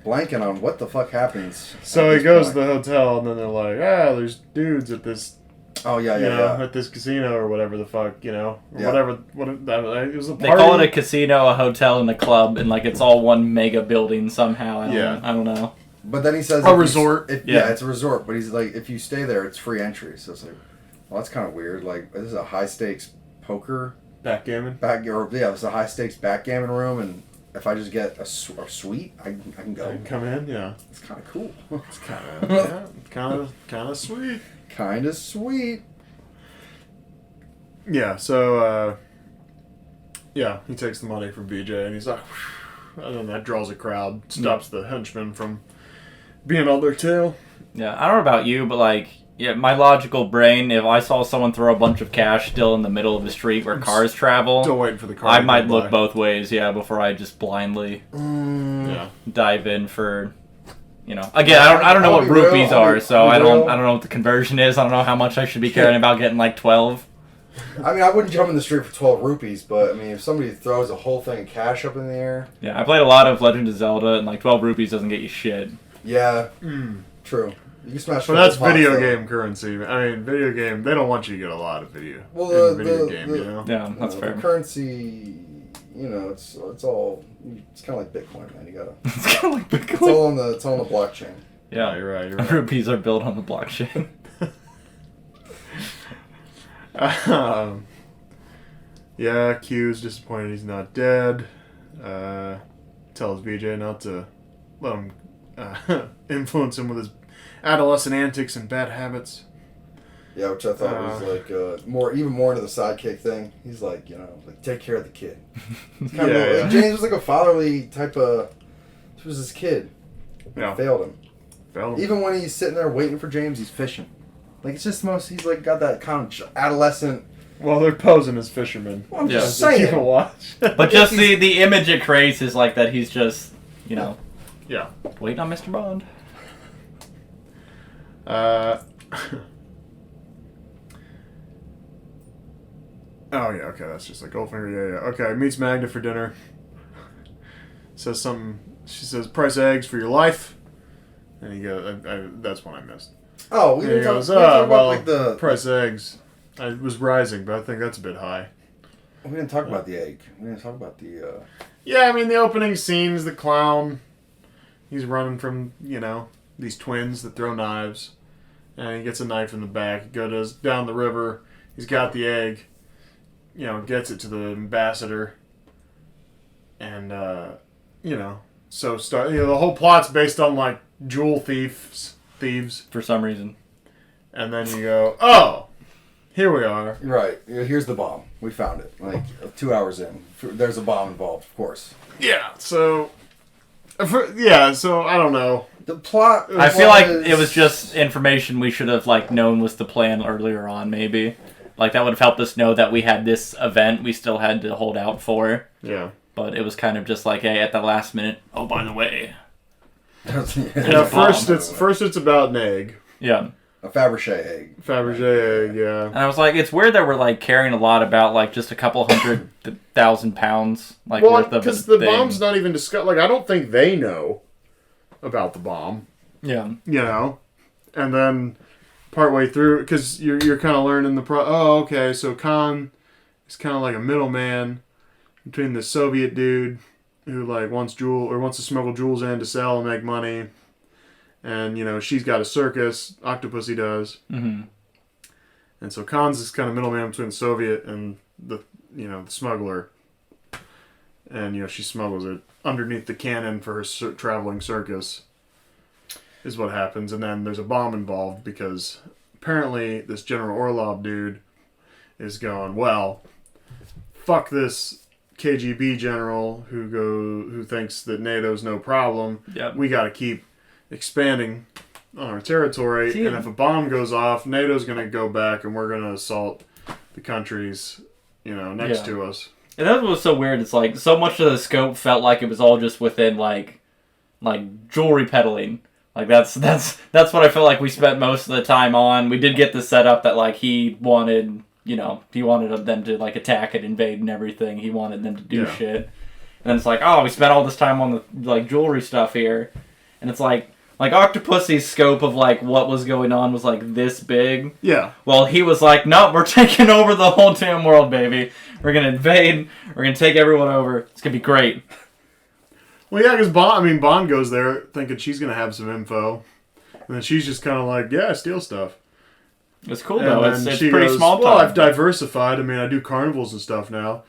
blanking on what the fuck happens. So he goes to the hotel, and then they're like, there's dudes at this. Oh yeah, at this casino or whatever the fuck, whatever. It was a party. They call it a casino, a hotel, and a club, and like it's all one mega building somehow. I don't know. But then he says a resort. It's a resort. But he's like, if you stay there, it's free entry. So it's like, well, that's kind of weird. Like, this is a high stakes poker backgammon. It's a high stakes backgammon room, and if I just get a suite, I can go. I can come in. Yeah, it's kind of cool. It's kind of sweet. Kind of sweet. Yeah, so, he takes the money from BJ, and he's like, and then that draws a crowd, stops the henchmen from being on their tail. Yeah, I don't know about you, but, like, my logical brain, if I saw someone throw a bunch of cash still in the middle of the street where cars travel, still waiting for the car I might look both ways, before I just blindly dive in for... again, I don't know what rupees are, so I don't know what the conversion is. I don't know how much I should be caring about getting like 12. I mean, I wouldn't jump in the street for 12 rupees, but I mean, if somebody throws a whole thing of cash up in the air. Yeah, I played a lot of Legend of Zelda, and like 12 rupees doesn't get you shit. Yeah, true. You can smash. Well, that's video game currency. I mean, video game. They don't want you to get a lot of video. Well, video game, Yeah, that's fair. The currency. It's all. It's kind of like Bitcoin, man. You gotta. It's kind of like Bitcoin. It's all on the blockchain. Yeah, you're right. Rupees are built on the blockchain. Q's disappointed he's not dead. Tells BJ not to let him influence him with his adolescent antics and bad habits. Yeah, which I thought was like even more into the sidekick thing. He's like, take care of the kid. It's kind of like, James was like a fatherly type of. This was his kid. Yeah. Failed him. Even when he's sitting there waiting for James, he's fishing. Like, it's just he's like got that kind of adolescent. Well, they're posing as fishermen. Well, I'm just saying. You can watch. But just the image it creates is like that he's just, Yeah. waiting on Mr. Bond. Oh, yeah, okay, that's just like Goldfinger, yeah. Okay, meets Magda for dinner. Says something, she says, price eggs for your life. And he goes, that's one I missed. Oh, we didn't talk about, like, the... price eggs. I was rising, but I think that's a bit high. We didn't talk about the egg. We didn't talk about the, Yeah, I mean, the opening scene's the clown. He's running from, these twins that throw knives. And he gets a knife in the back. He goes down the river. He's got the egg. Gets it to the ambassador. And, so the whole plot's based on, like, jewel thieves. For some reason. And then you go, oh, here we are. Right. Here's the bomb. We found it. Like, 2 hours in. There's a bomb involved, of course. Yeah, so I don't know. The plot... I feel like it was just information we should have, like, known was the plan earlier on, maybe. Like, that would have helped us know that we had this event we still had to hold out for. Yeah. But it was kind of just like, hey, at the last minute, oh, by the way. First it's about an egg. Yeah. A Fabergé egg. Fabergé egg, yeah. And I was like, it's weird that we're, like, caring a lot about, like, just a couple 100,000 pounds, like, worth of because the bomb's not even discussed. Like, I don't think they know about the bomb. Yeah. And then partway through, because you're kind of learning okay, so Khan is kind of like a middleman between the Soviet dude who like wants to smuggle jewels in to sell and make money, and she's got a circus. Octopussy does, and so Khan's this kind of middleman between the Soviet and the the smuggler, and she smuggles it underneath the cannon for her traveling circus. Is what happens, and then there's a bomb involved because apparently this General Orlov dude is going, well, fuck this KGB general who thinks that NATO's no problem. Yep. We got to keep expanding on our territory, and if a bomb goes off, NATO's going to go back and we're going to assault the countries next to us. And that was so weird. It's like so much of the scope felt like it was all just within like jewelry peddling. Like that's what I felt like we spent most of the time on. We did get the setup that like he wanted them to like attack and invade and everything. He wanted them to do shit. And it's like, oh, we spent all this time on the like jewelry stuff here, and it's like Octopussy's scope of like what was going on was like this big. Yeah. Well, he was like, nope, we're taking over the whole damn world, baby. We're gonna invade. We're gonna take everyone over. It's gonna be great. Well, yeah, because Bond goes there thinking she's gonna have some info, and then she's just kind of like, yeah, steal stuff. It's cool though. It's pretty goes, small time. Well, I've diversified. I mean, I do carnivals and stuff now.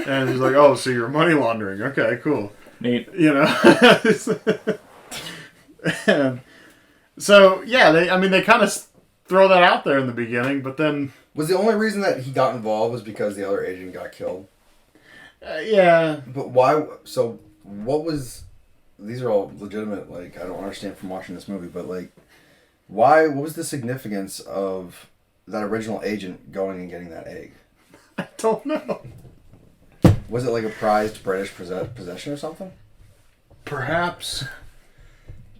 And he's like, oh, so you're money laundering. Okay, cool. Neat. You know? And so, yeah, they kind of throw that out there in the beginning, but then... Was the only reason that he got involved was because the other agent got killed? Yeah. But why... So, what was... These are all legitimate, like, I don't understand from watching this movie, but, like, why... What was the significance of that original agent going and getting that egg? I don't know. Was it like a prized British possession or something? Perhaps.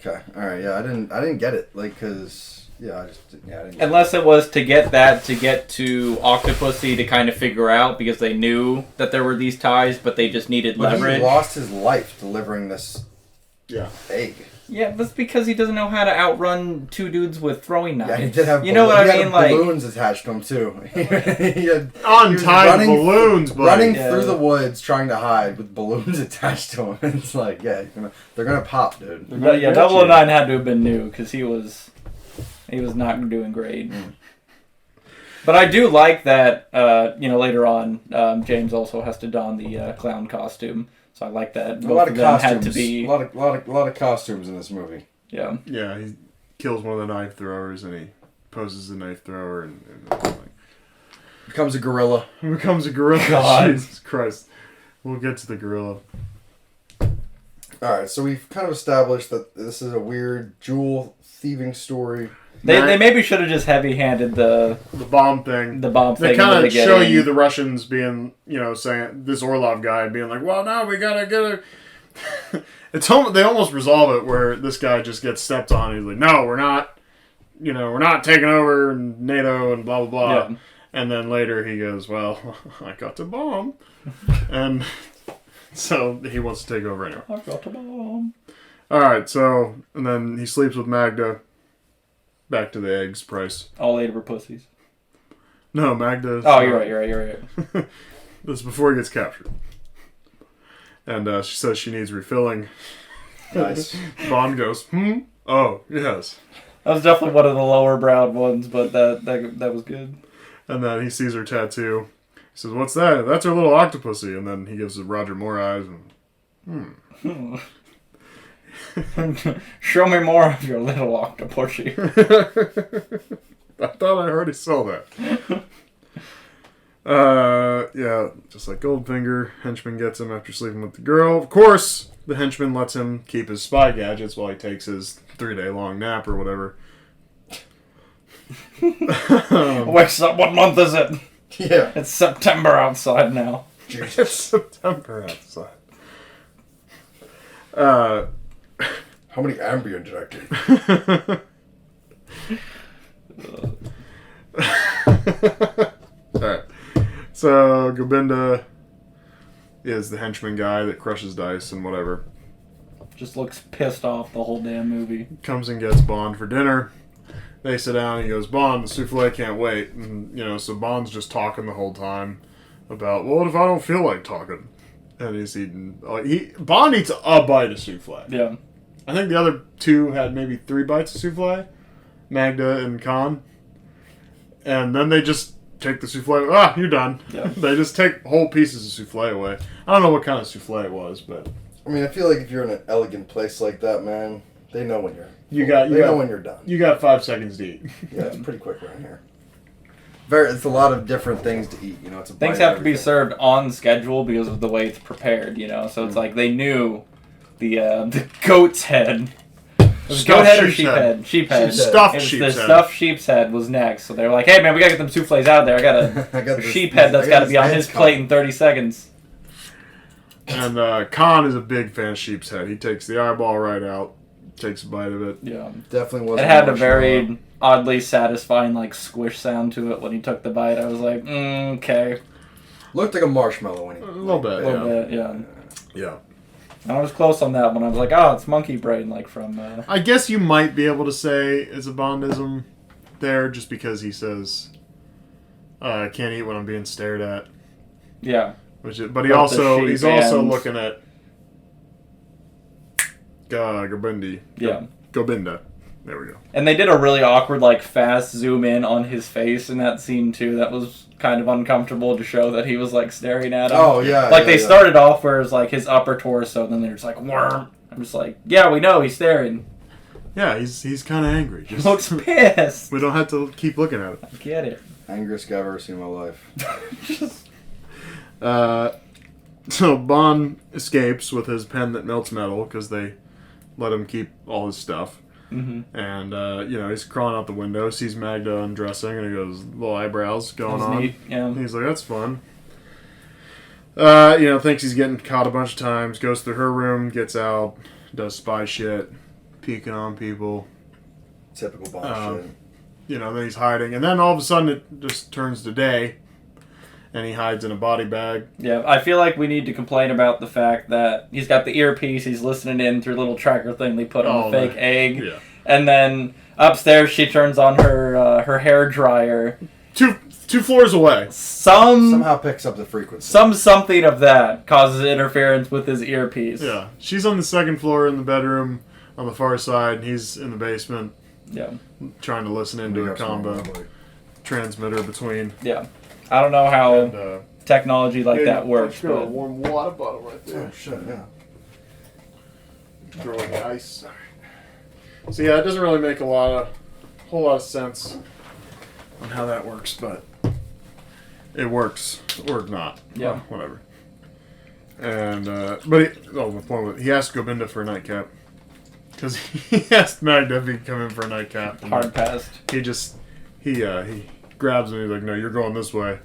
Okay, all right, yeah, I didn't get it, like, cause I didn't. Get Unless it was to get to Octopussy to kind of figure out because they knew that there were these ties, but they just needed leverage. He lost his life delivering this. Yeah. Egg. Yeah, that's because he doesn't know how to outrun two dudes with throwing knives. Yeah, he did have. You know what I mean? Like balloons attached to him too. he had untied balloons, buddy. Running through the woods trying to hide with balloons attached to him. It's like, yeah, they're gonna pop, dude. But yeah, 009 had to have been new because he was not doing great. But I do like that. Later on, James also has to don the clown costume. So I like that. A lot of costumes. Had to be... A lot of costumes in this movie. Yeah. Yeah, he kills one of the knife throwers and he poses the knife thrower and becomes a gorilla. God. Jesus Christ. We'll get to the gorilla. Alright, so we've kind of established that this is a weird jewel thieving story. They maybe should have just heavy-handed the bomb thing. They kind of show you the Russians being, saying this Orlov guy being like, "Well, no, we gotta get it." They almost resolve it where this guy just gets stepped on. And he's like, "No, we're not. We're not taking over NATO and blah blah blah." Yeah. And then later he goes, "Well, I got to bomb," and so he wants to take over anyway. I got to bomb. All right, so and then he sleeps with Magda. Back to the eggs price. All 8 of her pussies. No, Magda. Oh, you're right. This is before he gets captured. And she says she needs refilling. Nice. Bond goes, Oh, yes. That was definitely one of the lower browed ones, but that was good. And then he sees her tattoo. He says, "What's that?" "That's her little Octopussy." And then he gives it Roger Moore eyes. And, Show me more of your little Octopussy. I thought I already saw that. Yeah, just like Goldfinger, henchman gets him after sleeping with the girl. Of course, the henchman lets him keep his spy gadgets while he takes his 3-day-long nap or whatever. Wakes up, what month is it? Yeah. It's September outside now. It's September outside. How many Ambien did I take? Alright. So, Gobinda is the henchman guy that crushes dice and whatever. Just looks pissed off the whole damn movie. Comes and gets Bond for dinner. They sit down and he goes, "Bond, the souffle can't wait." And, so Bond's just talking the whole time about, well, what if I don't feel like talking? And he's eating... Bond eats a bite of souffle. Yeah. I think the other two had maybe 3 bites of souffle. Magda and Khan. And then they just take the souffle... you're done. Yeah. They just take whole pieces of souffle away. I don't know what kind of souffle it was, but... I mean, I feel like if you're in an elegant place like that, man, they know when you're... They know when you're done. You got 5 seconds to eat. Yeah, it's pretty quick around here. It's a lot of different things to eat, It's a things have to be served on schedule because of the way it's prepared, So it's like they knew the goat's head. Was it goat head or sheep head? Sheep head. Stuffed sheep's head. The stuffed sheep's head was next, so they were like, "Hey man, we gotta get them souffles out of there. I got a sheep head that's got to be on his plate in 30 seconds." And Khan is a big fan of sheep's head. He takes the eyeball right out, takes a bite of it. Yeah, definitely was. It had a very oddly satisfying squish sound to it when he took the bite. I was like, okay. Looked like a marshmallow when he... A little bit, A little bit, yeah. Yeah. I was close on that one. I was like, oh, it's monkey brain, like from... I guess you might be able to say it's a Bondism there, just because he says, I can't eat when I'm being stared at. Yeah. But he's also looking at Gobindi. Yeah. Gobinda. There we go. And they did a really awkward, like, fast zoom in on his face in that scene, too. That was kind of uncomfortable to show that he was, like, staring at him. Oh, yeah. Like, they started off where it was, like, his upper torso, and then they're just like, worm. I'm just like, yeah, we know, he's staring. Yeah, he's kind of angry. He looks pissed. We don't have to keep looking at it. I get it. Angriest guy I've ever seen in my life. So Bond escapes with his pen that melts metal, because they let him keep all his stuff. Mm-hmm. And, he's crawling out the window, sees Magda undressing, and he goes, little eyebrows going on. Neat. Yeah. And he's like, that's fun. Thinks he's getting caught a bunch of times, goes through her room, gets out, does spy shit, peeking on people. Typical Bond shit. Then he's hiding. And then all of a sudden it just turns to day, and he hides in a body bag. Yeah, I feel like we need to complain about the fact that he's got the earpiece, he's listening in through a little tracker thing they put on the fake egg. Yeah. And then upstairs she turns on her hair dryer. Two floors away. Somehow picks up the frequency. Something of that causes interference with his earpiece. Yeah. She's on the second floor in the bedroom on the far side, and he's in the basement. Yeah. Trying to listen into a combo transmitter between. Yeah. I don't know how technology like that works. Got a warm water bottle right there. Oh, shit, yeah. Throw the ice. So yeah, it doesn't really make a whole lot of sense on how that works, but it works or not. Yeah. Well, whatever. And the point was, he asked Gobinda for a nightcap because he asked Magda if he'd come in for a nightcap. Hard passed. He grabs him. He's like, "No, you're going this way."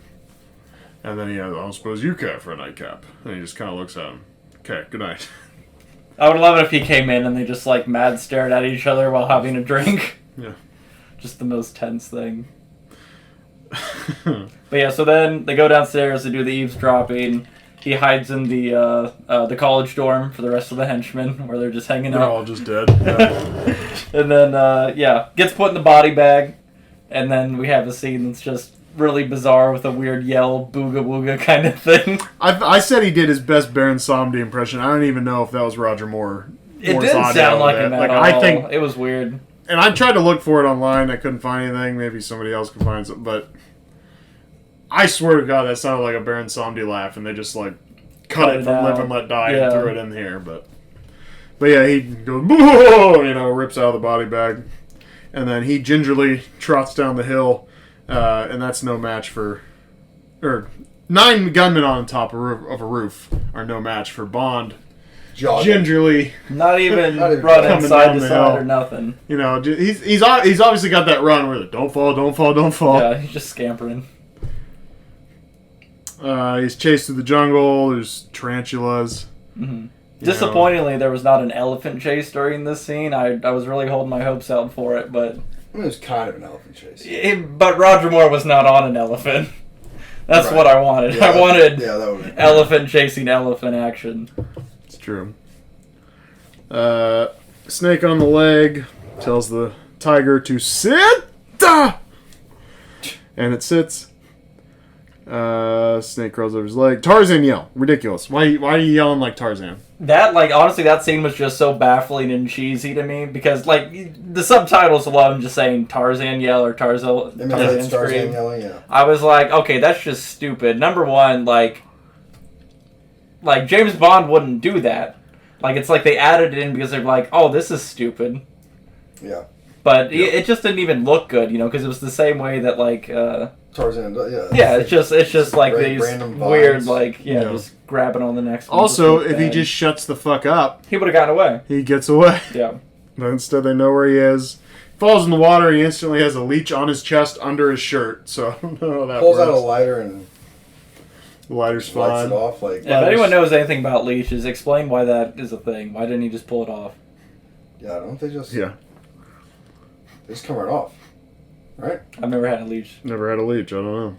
And then I don't suppose you care for a nightcap. And he just kind of looks at him. Okay, good night. I would love it if he came in and they just like mad stared at each other while having a drink. Yeah. Just the most tense thing. But yeah, so then they go downstairs to do the eavesdropping. He hides in the college dorm for the rest of the henchmen, where they're just hanging They're out. all just dead. Yeah. And then, gets put in the body bag. And then we have a scene that's just really bizarre with a weird yell, booga wooga kind of thing. I said he did his best Baron Samedi impression. I don't even know if that was Roger Moore. It didn't sound like him at all. I think it was weird. And I tried to look for it online. I couldn't find anything. Maybe somebody else could find something. But I swear to God, that sounded like a Baron Samedi laugh, and they just like cut it from out. Live and Let Die and threw it in here. But yeah, he goes, rips out of the body bag, and then he gingerly trots down the hill, and that's no match for, 9 gunmen on top of a roof are no match for Bond. Gingerly, not even running side to side or nothing. He's obviously got that run where don't fall, don't fall, don't fall. Yeah, he's just scampering. He's chased through the jungle. There's tarantulas. Mm-hmm. Disappointingly, there was not an elephant chase during this scene. I was really holding my hopes out for it, but it was kind of an elephant chase. But Roger Moore was not on an elephant. That's what I wanted. Yeah, I wanted that elephant chasing elephant action. It's true. Snake on the leg tells the tiger to sit, and it sits. Snake crawls over his leg. Tarzan yell. Ridiculous. Why are you yelling like Tarzan? That, honestly, that scene was just so baffling and cheesy to me because, the subtitles alone just saying Tarzan yell or Tarzan scream. Yelling, yeah. I was like, okay, that's just stupid. Number one, James Bond wouldn't do that. It's like they added it in because they're like, oh, this is stupid. Yeah. But it just didn't even look good, because it was the same way that, Tarzan, yeah. Yeah, it's just like these weird, just grabbing on the next one. Also, if he just shuts the fuck up, he would have gotten away. He gets away. Yeah. But instead, they know where he is. Falls in the water. He instantly has a leech on his chest under his shirt. So I don't know how that pulls works. out a lighter and the lighter's lights fine. it off. If anyone knows anything about leeches, explain why that is a thing. Why didn't he just pull it off? Yeah, don't they just? Yeah. They just come right off, right? I've never had a leech. Never had a leech. I don't know.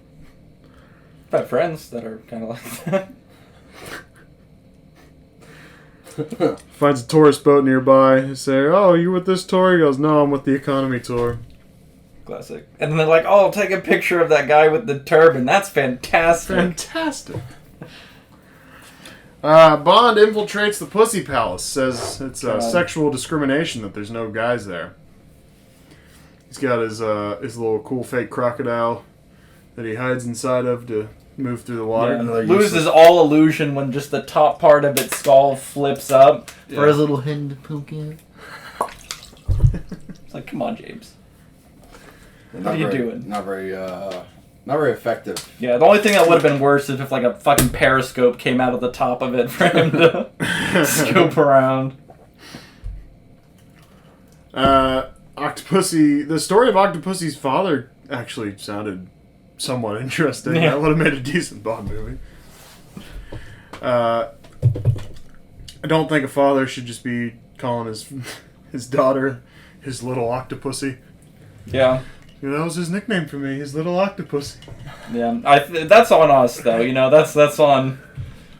I've had friends that are kind of like that. Finds a tourist boat nearby. You say, "Oh, you with this tour?" He goes, "No, I'm with the economy tour." Classic. And then they're like, "Oh, take a picture of that guy with the turban. That's fantastic." Fantastic. Bond infiltrates the Pussy Palace. Says it's sexual discrimination that there's no guys there. He's got his little cool fake crocodile that he hides inside of to move through the water. Yeah, loses all illusion when just the top part of its skull flips up for his little hand to poke in. It's like, come on, James. What are you doing? Not very effective. Yeah, the only thing that would have been worse is if like a fucking periscope came out of the top of it for him to scope around. Octopussy. The story of Octopussy's father actually sounded somewhat interesting. Yeah. That would have made a decent Bond movie. I don't think a father should just be calling his daughter his little Octopussy. Yeah. That was his nickname for me, his little Octopussy. Yeah, that's on us, though. You know, that's on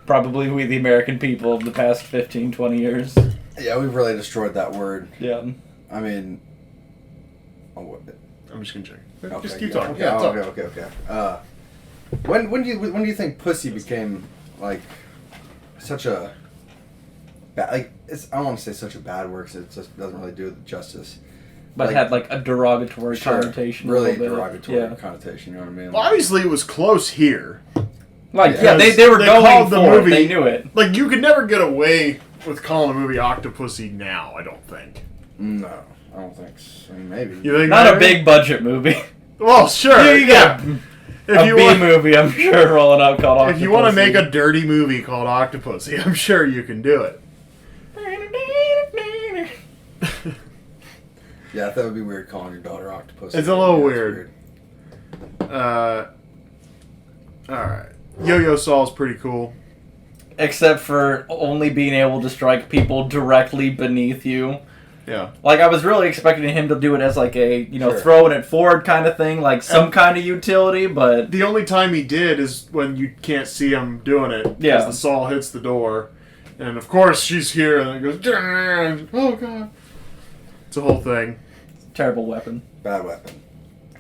probably we, the American people of the past 15, 20 years. Yeah, we've really destroyed that word. Yeah. I mean... I'm just going to check. Okay, Just keep talking. Okay, Yeah, talk. okay. When do you think pussy became, like, such a... I don't want to say such a bad word, because it just doesn't really do it justice. But like, had like a derogatory connotation. Really a little bit. derogatory connotation, you know what I mean? Well, obviously, it was close here. Like, Yeah, they were going called the for movie- it. They knew it. Like, you could never get away with calling a movie Octopussy now, I don't think. No, I don't think so. I mean, maybe. You think Not maybe? a big budget movie. Well, sure. You got If a you B want, movie, I'm sure, rolling out called Octopussy. if you want to make a dirty movie called Octopussy, I'm sure you can do it. Yeah, I thought it would be weird calling your daughter Octopus. It's a little weird. Alright. Yo-Yo Saw's pretty cool. Except for only being able to strike people directly beneath you. Yeah. Like, I was really expecting him to do it as like a, Sure. throwing it forward kind of thing, like some kind of utility, but... The only time he did is when you can't see him doing it. Yeah. Because the saw hits the door. And of course she's here and it goes, "Dang!" Oh god. It's a whole thing. Terrible weapon. Bad weapon.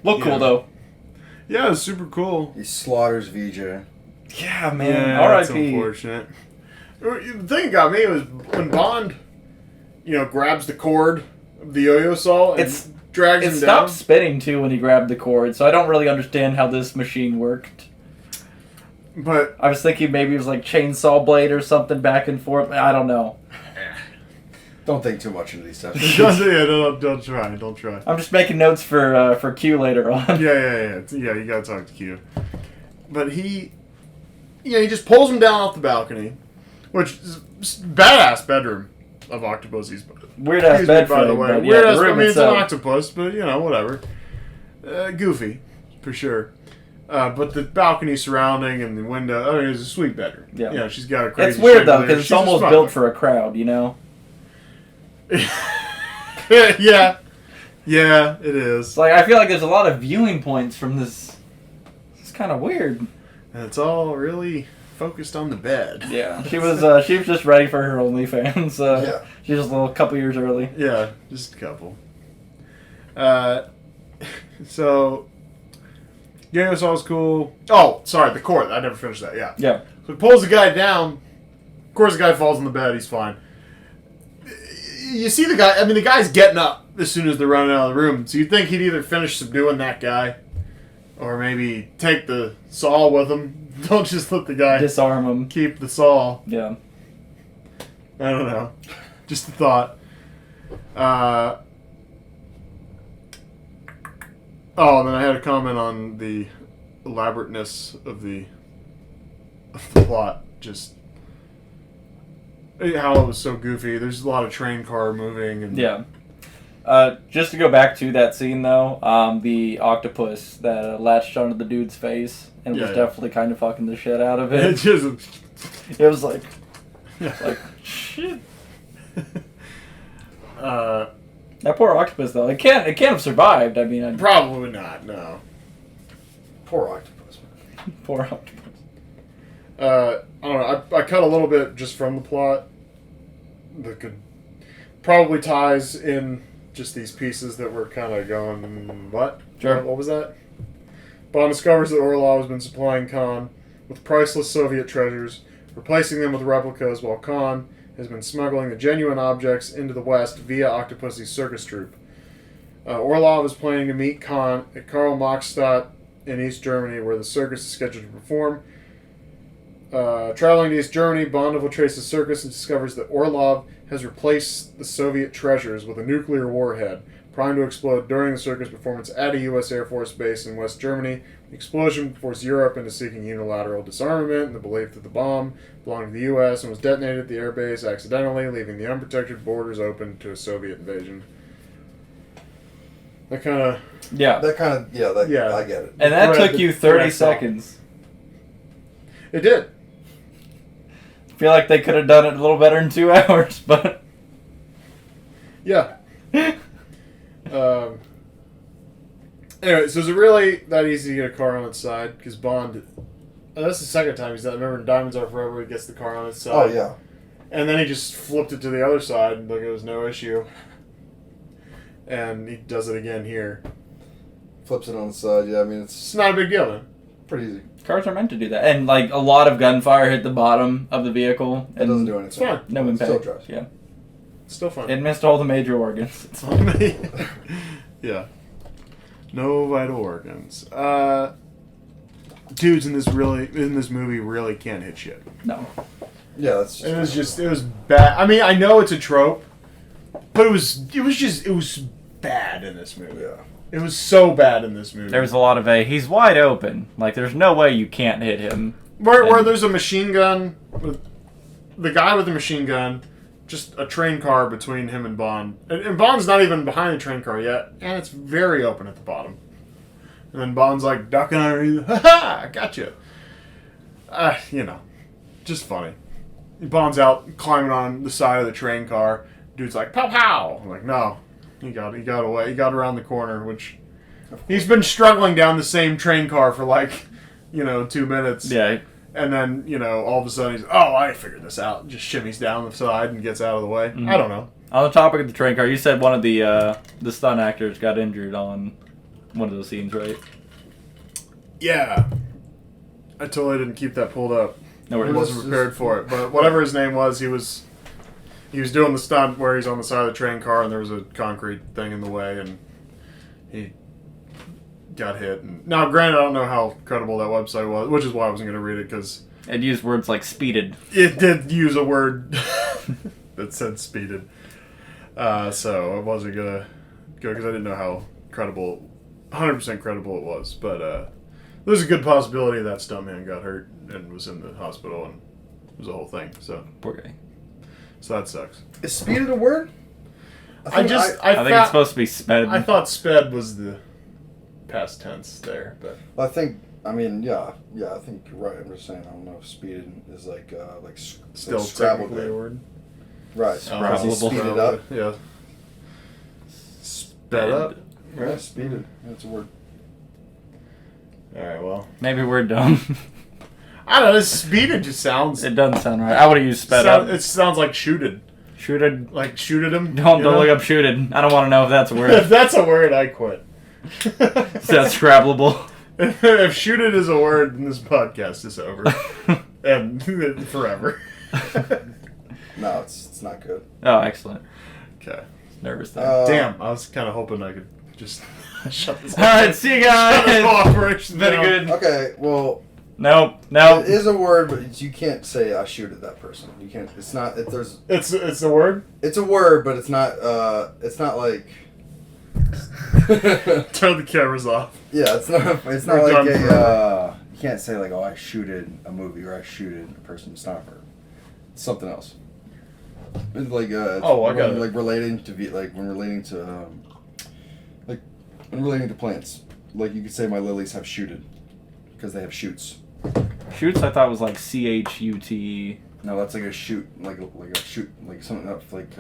Look cool, though. Yeah, it's super cool. He slaughters VJ. Yeah, man. Yeah, that's R.I.P. unfortunate. The thing that got me was when Bond, grabs the cord of the yo-yo saw and drags It him down. stopped spinning, too, when he grabbed the cord, so I don't really understand how this machine worked. But I was thinking maybe it was like chainsaw blade or something back and forth. I don't know. Don't think too much into these stuff. don't try. I'm just making notes for Q later on. Yeah, you gotta talk to Q. But he just pulls him down off the balcony, which is badass bedroom of Octopussy's. Weird ass bed by the frame, way. but Weird yeah, ass. the I room mean, it's an itself. octopus, but whatever. Goofy, for sure. But the balcony surrounding and the window, it's a sweet bedroom. Yeah. She's got a crazy It's weird though, chandelier. because it's She's a almost smart built one. for a crowd, Yeah, it is. It's like I feel like there's a lot of viewing points from this. It's kind of weird. And it's all really focused on the bed. Yeah, she was just ready for her OnlyFans. Yeah. She was a couple years early. Yeah, just a couple. So, Yo-Yo Saw's cool. Oh, sorry, the cord. I never finished that. Yeah. Yeah. So he pulls the guy down. Of course, the guy falls in the bed. He's fine. You see the guy. I mean, the guy's getting up as soon as they're running out of the room. So you'd think he'd either finish subduing that guy, or maybe take the saw with him. Don't just let the guy Disarm him. keep the saw. Yeah. I don't know. Just a thought. And then I had a comment on the elaborateness of the plot. Just how it was so goofy. There's a lot of train car moving. And Yeah. Just to go back to that scene though, the octopus that latched onto the dude's face and was definitely kind of fucking the shit out of It it. just... It was like shit. That poor octopus though, it can't have survived. I mean, Probably not, no. Poor octopus. poor octopus. I don't know. I cut a little bit just from the plot that could probably ties in just these pieces that were kind of going, what? Sure. What was that? Bond discovers that Orlov has been supplying Khan with priceless Soviet treasures, replacing them with replicas, while Khan has been smuggling the genuine objects into the West via Octopussy's circus troupe. Orlov is planning to meet Khan at Karl Marxstadt in East Germany, where the circus is scheduled to perform. Traveling to East Germany, Bond infiltrates the circus and discovers that Orlov has replaced the Soviet treasures with a nuclear warhead, primed to explode during the circus performance at a U.S. Air Force base in West Germany. The explosion forced Europe into seeking unilateral disarmament in the belief that the bomb belonged to the U.S. and was detonated at the air base accidentally, leaving the unprotected borders open to a Soviet invasion. That kind of... Yeah. I get it. And that took you 30 seconds. It did. I feel like they could have done it a little better in 2 hours, but... Yeah. Anyway, so is it really that easy to get a car on its side? Because Bond... that's the second time he's done it. Remember in Diamonds Are Forever, he gets the car on its side. Oh, yeah. And then he just flipped it to the other side like it was no issue. And he does it again here. Flips it on the side, yeah, I mean, It's not a big deal, man. pretty easy. Cars are meant to do that. And, like, a lot of gunfire hit the bottom of the vehicle. It doesn't do anything. It's fine. No impact. Still drives. Yeah. It's still fun. It missed all the major organs. It's fine. Yeah. No vital organs. Dudes in this movie really can't hit shit. No. Yeah, that's It was bad. I mean, I know it's a trope, but it was bad in this movie. Yeah. It was so bad in this movie. There was a lot of he's wide open. Like, there's no way you can't hit him. Where there's a machine gun, with the guy with the machine gun, just a train car between him and Bond. And Bond's not even behind the train car yet, and it's very open at the bottom. And then Bond's like ducking underneath. Ha-ha! I got you. Just funny. Bond's out climbing on the side of the train car. Dude's like, pow pow! I'm like, no. He got away. He got around the corner, which he's been struggling down the same train car for 2 minutes. Yeah. And then, all of a sudden he's, I figured this out. Just shimmies down the side and gets out of the way. Mm-hmm. I don't know. On the topic of the train car, you said one of the stunt actors got injured on one of those scenes, right? Yeah. I totally didn't keep that pulled up. No, I wasn't prepared for it. But whatever his name was, he was doing the stunt where he's on the side of the train car and there was a concrete thing in the way and he got hit. And now, granted, I don't know how credible that website was, which is why I wasn't going to read it, because it used words like speeded. it did use a word that said speeded. So I wasn't going to go because I didn't know how 100% credible it was. But there's a good possibility that stuntman got hurt and was in the hospital and it was a whole thing. So Poor guy. So that sucks. Is speeded a word? I think it's supposed to be sped. I thought sped was the past tense there, but I think I think you're right. I'm just saying I don't know if speeded is still Scrabble technically a word. Right. Scrabbleable. Speeded up. Yeah. Sped up. Yeah, speeded. That's a word. All right. Well, Maybe we're dumb. I don't know. Speeded just sounds. It doesn't sound right. I would have used sped up. It sounds like shooted. Shooted. Like shooted him. Don't look up shooted. I don't want to know if that's a word. If that's a word, I quit. That's Scrabbleable. If shooted is a word, then this podcast is over. And forever. No, it's not good. Oh, excellent. Okay. Nervous there. Damn, I was kind of hoping I could just shut this. All right, see you Shut this guys. operation Very down. good. Okay, well, Nope. it is a word, but you can't say I shooted that person. You can't. It's not. It's a word. It's a word, but it's not. It's not like. Turn the cameras off. Yeah, it's not. It's not We're like done a. forever. You can't say like, oh, I shooted a movie or I shooted a person. It's not a verb. It's something else. It's like it's Oh, I got it. like relating to when relating to plants. Like you could say my lilies have shooted because they have shoots. Shoots, I thought was like CHUT. No, that's like a shoot, like a shoot, like something else, like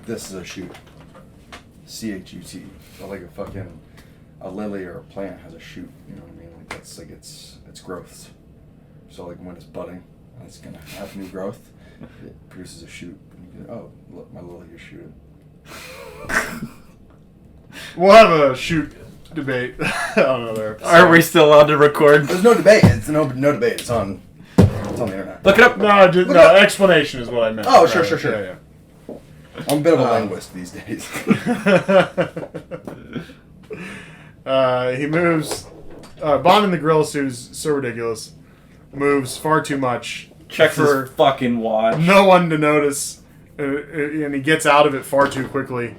this is a shoot. CHUT, or like a lily or a plant has a shoot. You know what I mean? Like that's like it's growths. So like when it's budding, It's gonna have new growth. It produces a shoot. Oh, look, my lily is shooting. We'll have a shoot debate on another episode. Are we still allowed to record? There's no debate. It's no debate. It's on the internet. Look it up. No, explanation is what I meant. Oh, sure. Yeah. I'm a bit of a linguist these days. He moves. Bond in the gorilla suit is so ridiculous. Moves far too much. Checks for his fucking watch. no one to notice. And he gets out of it far too quickly.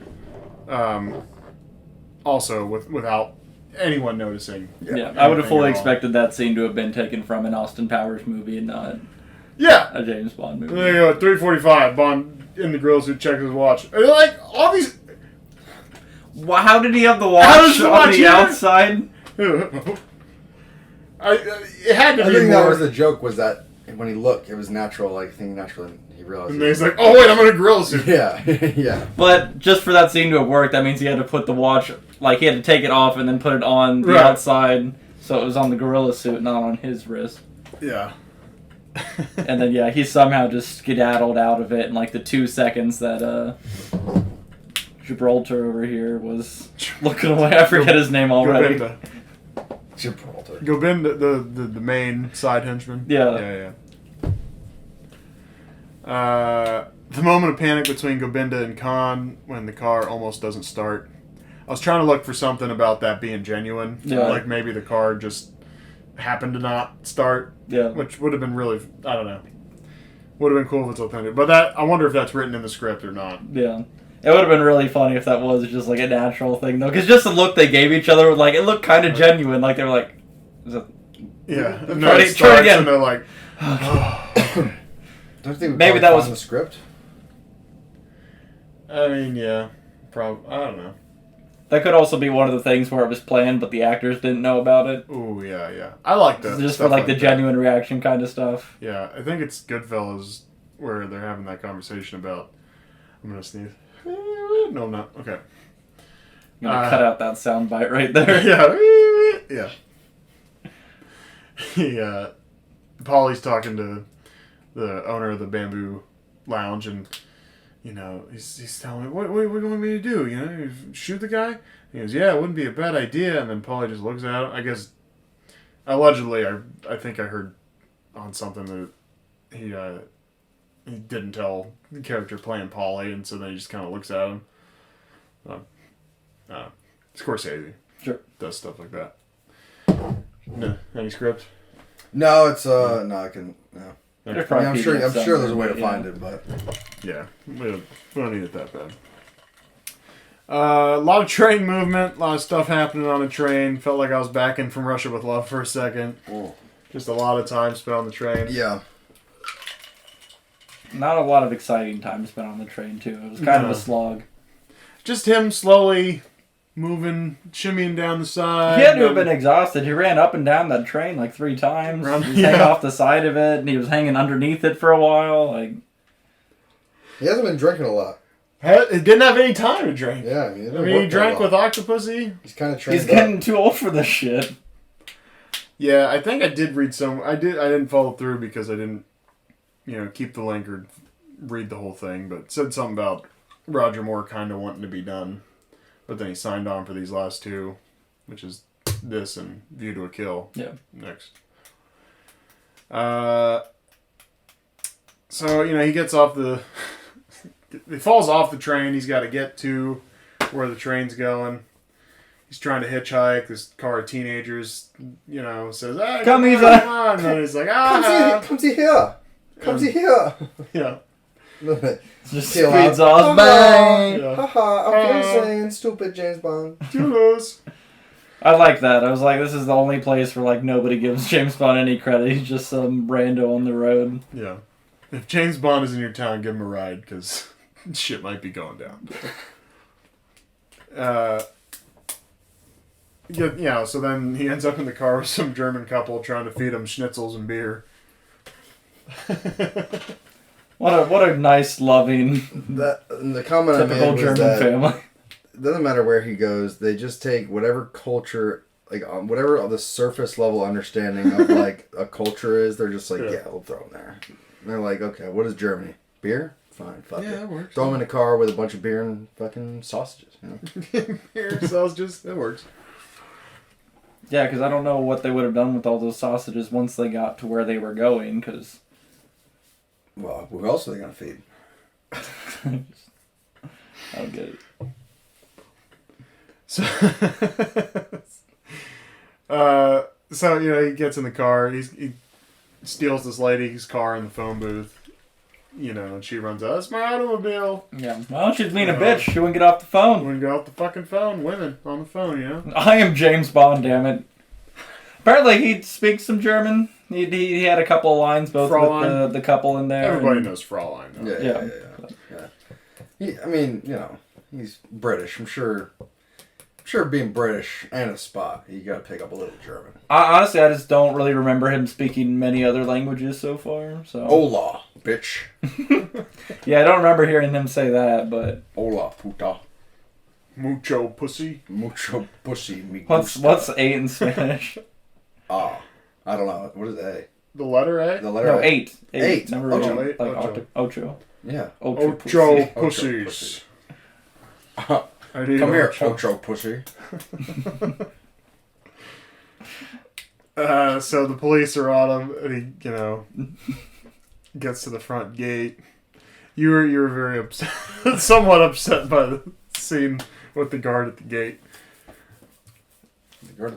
Also, without anyone noticing. Yeah, I would have fully expected that scene to have been taken from an Austin Powers movie and not a James Bond movie. There you go, 3:45. Bond in the gorilla suit checks his watch. And like all these. Well, how did he have the watch on the outside? It had to be I think more. that was the joke. Was that when he looked, it was natural. Like thing naturally, he realized. And then he's like, "Oh wait, I'm in a gorilla suit." Yeah, yeah. But just for that scene to have worked, that means he had to put the watch, like he had to take it off and then put it on the outside, so it was on the gorilla suit, not on his wrist. Yeah. And then he somehow just skedaddled out of it in like the 2 seconds that Gibraltar over here was looking away. I forget his name already. Gibraltar. Gobinda, the main side henchman. Yeah. The moment of panic between Gobinda and Khan when the car almost doesn't start. I was trying to look for something about that being genuine. Yeah. Like maybe the car just happened to not start. Yeah. Which would have been really, I don't know. Would have been cool if it's authentic. But I wonder if that's written in the script or not. Yeah. It would have been really funny if that was just like a natural thing, though. Because just the look they gave each other, like it looked kind of genuine. Like they were like, is it... Yeah. And Try then it it starts again. and they're like, Don't think Maybe that was the script. I mean, yeah. I don't know. That could also be one of the things where it was planned, but the actors didn't know about it. Ooh, yeah. I like that. Just for stuff like the that. genuine reaction kind of stuff. Yeah, I think it's Goodfellas where they're having that conversation about. I'm gonna sneeze. No, I'm not. Okay. I'm gonna cut out that sound bite right there. Yeah. Yeah. Paulie's talking to the owner of the Bamboo Lounge, and he's telling me, what do you want me to do? You shoot the guy? And he goes, yeah, it wouldn't be a bad idea. And then Paulie just looks at him. I guess, allegedly, I think I heard on something that he didn't tell the character playing Paulie, and so then he just kind of looks at him. Scorsese. Sure. Does stuff like that. No, any script? No, it's no. I can no. There's I mean, I'm sure PDFs there's a way to somewhere, find it, but Yeah, we don't need it that bad. A lot of train movement, a lot of stuff happening on the train. Felt like I was back in From Russia with Love for a second. oh. Just a lot of time spent on the train. Yeah. Not a lot of exciting time spent on the train, too. It was kind of a slog. Just him slowly moving, shimmying down the side. He had to have been exhausted. He ran up and down that train like 3 times. He was hanging off the side of it, and he was hanging underneath it for a while. Like, He hasn't been drinking a lot. It didn't have any time to drink. Yeah, I mean, he drank with Octopussy. He's kind of trained. he's getting too old for this shit. Yeah, I think I did read some. I didn't follow through because I didn't, keep the link or read the whole thing. But it said something about Roger Moore kind of wanting to be done, but then he signed on for these last 2, which is this and View to a Kill. Yeah. Next. So he gets off the. He falls off the train. He's got to get to where the train's going. He's trying to hitchhike. This car of teenagers, says, "Ah, come on!" And then he's like, Come see here. Come see here. Yeah. Just Peel speeds out. off. Bang! Yeah. Haha, I'm saying stupid James Bond. Toodles. I like that. I was like, this is the only place where like nobody gives James Bond any credit. He's just some rando on the road. Yeah. If James Bond is in your town, give him a ride, because shit might be going down. So then he ends up in the car with some German couple trying to feed him schnitzels and beer. What a nice, loving, The comment I typical made was German that family. it doesn't matter where he goes. They just take whatever culture like whatever the surface level understanding of like a culture is, they're just like, yeah, we'll throw them there. And they're like, okay, what is Germany? Beer? Fine, fuck it. That works. Throw them in a car with a bunch of beer and fucking sausages. Beer, sausages, that works. Yeah, because I don't know what they would have done with all those sausages once they got to where they were going, because... Well, who else are they going to feed? I don't get it. So, he gets in the car, he steals this lady's car in the phone booth, and she runs out, "That's my automobile." Yeah. Well, she's being a bitch. She wouldn't get off the phone. Wouldn't get off the fucking phone. Women on the phone, I am James Bond, damn it. Apparently he speaks some German. He had a couple of lines, both Fraulein. With the couple in there. Everybody knows Fraulein. Yeah. I mean, he's British. I'm sure being British and a spot, you gotta pick up a little German. Honestly, I just don't really remember him speaking many other languages so far. So. Hola, bitch. Yeah, I don't remember hearing him say that, but... Hola, puta. Mucho pussy. Mucho pussy. What's 8 in Spanish? I don't know. What is A? The letter A? The letter A. 8. 8. Number Ocho. 8. Like Ocho. Yeah. Ocho pussies. Come here, Ocho pussy. So the police are on him, and he, gets to the front gate. You were very upset, somewhat upset by the scene with the guard at the gate.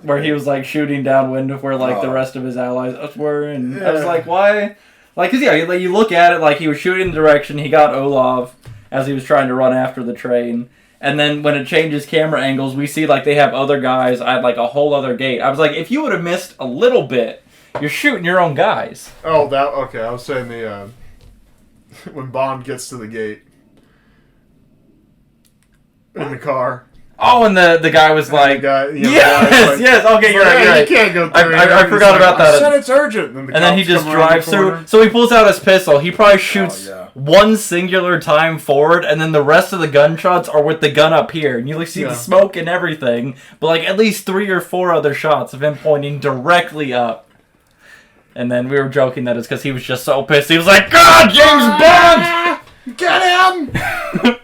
Where he was like shooting downwind of where like the rest of his allies were, and I was like, why? Like, cause you look at it like he was shooting the direction he got Olaf as he was trying to run after the train. And then when it changes camera angles, we see like they have other guys at like a whole other gate. I was like, if you would have missed a little bit, you're shooting your own guys. Oh, okay. I was saying the when Bond gets to the gate in the car. Oh, and the guy was like, yes, okay, you're right. You can't go through. I forgot about that. I said it's urgent. And then he just drives through. So he pulls out his pistol. He probably shoots one singular time forward, and then the rest of the gunshots are with the gun up here. And you see the smoke and everything, but like at least 3 or 4 other shots of him pointing directly up. And then we were joking that it's because he was just so pissed. He was like, "God, James Bond! Get him!"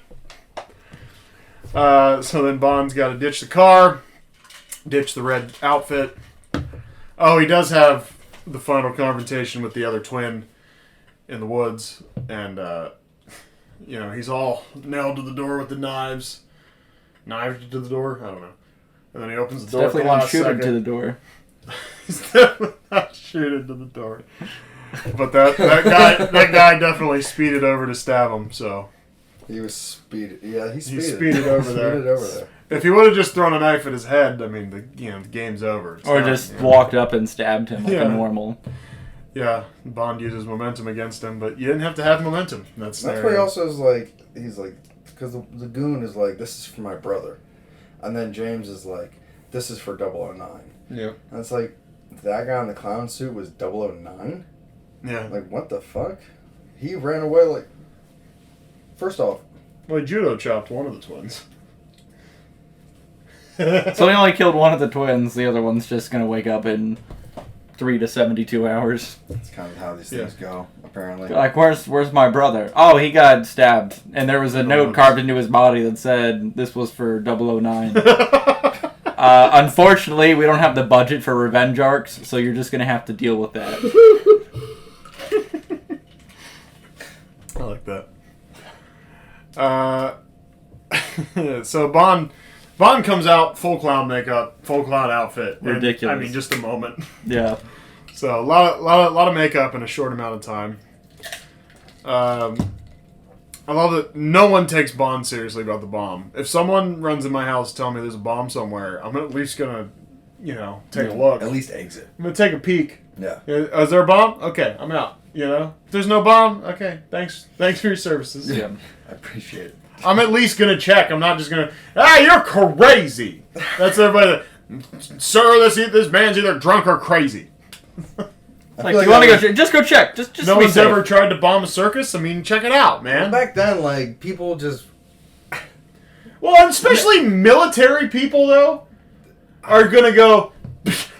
So then Bond's got to ditch the car, ditch the red outfit. Oh, he does have the final confrontation with the other twin in the woods, and he's all nailed to the door with the knives. Knived to the door? I don't know. And then he opens the door. Definitely not shooting to the door. He's definitely not shooting to the door. But that guy definitely speeded over to stab him. So. He was speeded. Yeah, he speeded over there. If he would have just thrown a knife at his head, I mean, the game's over. Or just walked up and stabbed him like a normal. Yeah, Bond uses momentum against him, but you didn't have to have momentum. That's where he also is like, he's like, because the goon is like, this is for my brother. And then James is like, this is for 009. Yeah. And it's like, that guy in the clown suit was 009? Yeah. Like, what the fuck? He ran away like... First off... Well, he judo chopped one of the twins. So he only killed one of the twins. The other one's just going to wake up in 3 to 72 hours. That's kind of how these things go, apparently. Like, where's my brother? Oh, he got stabbed. And there was a note carved into his body that said, this was for 009. Unfortunately, we don't have the budget for revenge arcs, so you're just going to have to deal with that. I like that. So Bond comes out full clown makeup, full clown outfit. Ridiculous. I mean, just a moment. Yeah. So a lot of makeup in a short amount of time. I love that no one takes Bond seriously about the bomb. If someone runs in my house telling me there's a bomb somewhere, I'm at least gonna, take a look. At least exit. I'm gonna take a peek. Yeah. Is there a bomb? Okay, I'm out. If there's no bomb, okay, thanks for your services. Yeah. I appreciate it. I'm at least gonna check. I'm not just gonna. You're crazy. That's everybody. Sir, this man's either drunk or crazy. Like, you want to go? Just go check. Just no one's ever tried to bomb a circus. I mean, check it out, man. Well, back then, like people just. Well, especially military people though, are gonna go.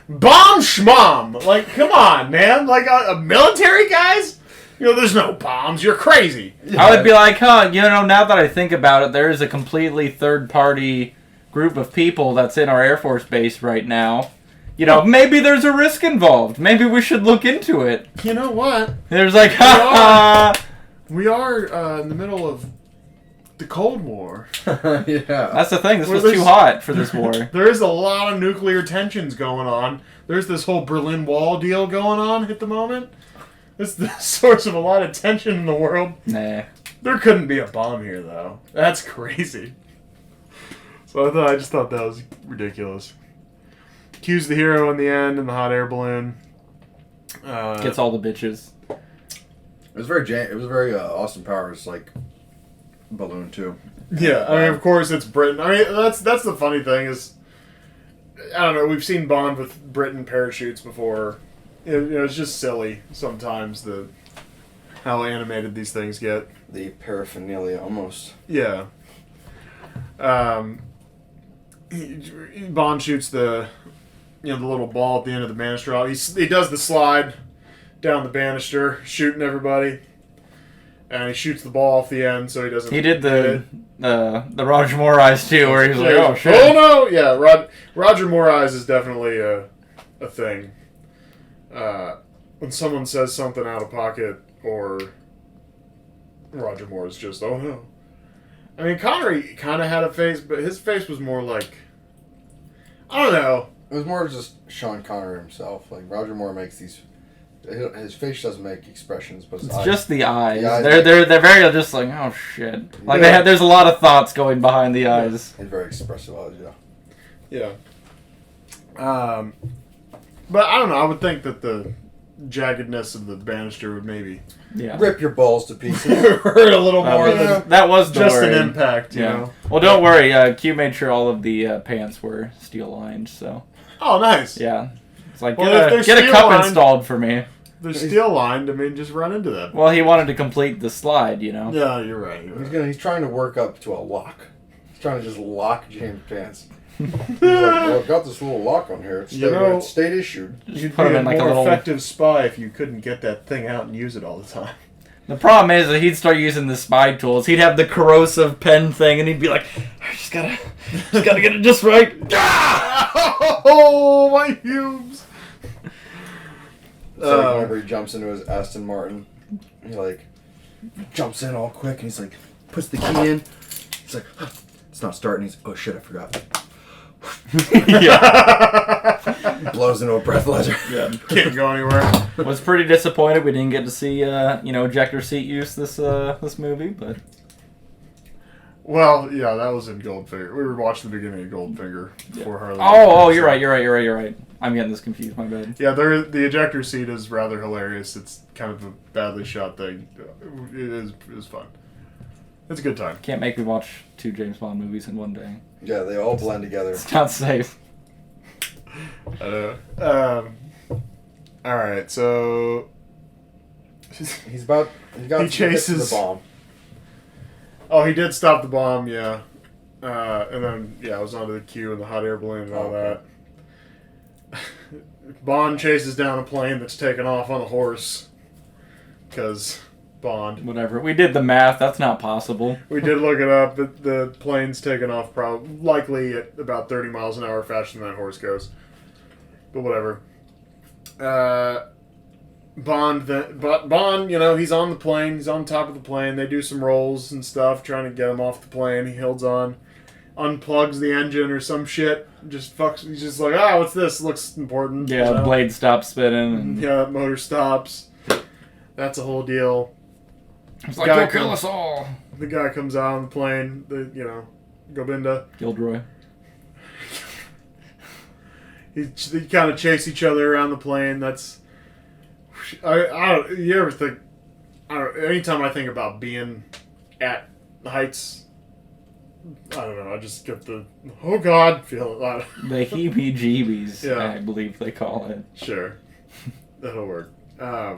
Bomb schmom. Like, come on, man. Like, a military guys? There's no bombs. You're crazy. Yeah. I would be like, now that I think about it, there is a completely third-party group of people that's in our Air Force base right now. Maybe there's a risk involved. Maybe we should look into it. You know what? There's like, we are in the middle of the Cold War. Yeah. That's the thing. This was too hot for this war. There is a lot of nuclear tensions going on. There's this whole Berlin Wall deal going on at the moment. It's the source of a lot of tension in the world. Nah. There couldn't be a bomb here, though. That's crazy. So I just thought that was ridiculous. Q's the hero in the end in the hot air balloon. Gets all the bitches. It was very Austin Powers like balloon too. Yeah, I mean, of course it's Britain. I mean, that's the funny thing is, I don't know. We've seen Bond with Britain parachutes before. It's just silly sometimes how animated these things get. The paraphernalia almost. Yeah. Bond shoots the little ball at the end of the banister. He does the slide down the banister, shooting everybody, and he shoots the ball off the end so he doesn't. He did the Roger Moore eyes too, where he was like, "Oh shit!" Oh no, yeah. Roger Moore eyes is definitely a thing. When someone says something out of pocket, or Roger Moore is just, oh no. I mean, Connery kind of had a face, but his face was more like, I don't know. It was more just Sean Connery himself. Like, Roger Moore makes these... His face doesn't make expressions, but it's just the eyes. The eyes they're very just like, oh shit. Like, there's a lot of thoughts going behind the eyes. And very expressive eyes, yeah. Yeah. But I don't know, I would think that the jaggedness of the banister would maybe rip your balls to pieces. Hurt a little more than that was just an impact, you know. Well, don't worry. Q made sure all of the pants were steel lined. So. Oh, nice. Yeah. It's like well, get a cup installed for me. They're steel lined. I mean, just run into them. Well, he wanted to complete the slide, Yeah, you're right. He's trying to work up to a lock. He's trying to just lock James' pants. He's like, well, I've got this little lock on here. It's state issued. You'd be a more effective spy if you couldn't get that thing out and use it all the time. The problem is that he'd start using the spy tools. He'd have the corrosive pen thing, and he'd be like, I just gotta get it just right. Oh, my fumes. So whenever he jumps into his Aston Martin, he like jumps in all quick, and he's like, puts the key in. He's like, it's not starting. He's, oh shit, I forgot. Yeah. Blows into a breathalyzer. Yeah, can't go anywhere. Was pretty disappointed we didn't get to see ejector seat use this movie, but well, yeah, that was in Goldfinger. We were watching the beginning of Goldfinger before Harley. Oh, you're right. I'm getting this confused. My bad. Yeah, the ejector seat is rather hilarious. It's kind of a badly shot thing. It is fun. It's a good time. Can't make me watch 2 James Bond movies in one day. Yeah, they all blend together. It's not safe. All right, so he chases the bomb. Oh, he did stop the bomb, yeah. And then I was onto the Q and the hot air balloon and all that. Bond chases down a plane that's taken off on a horse because Bond. Whatever. We did the math. That's not possible. We did look it up. The plane's taken off likely at about 30 miles an hour faster than that horse goes. But whatever. Bond, he's on the plane. He's on top of the plane. They do some rolls and stuff, trying to get him off the plane. He holds on, unplugs the engine or some shit. Just fucks. He's just like, what's this? Looks important. Yeah, the blade stops spinning. And yeah, motor stops. That's a whole deal. It's like, you'll kill us all. The guy comes out on the plane. Gobinda. Gilderoy. They kind of chase each other around the plane. That's. You ever think? Anytime I think about being at the heights, I don't know. I just get the oh god feeling. The heebie-jeebies, yeah. I believe they call it. Sure, that'll work. I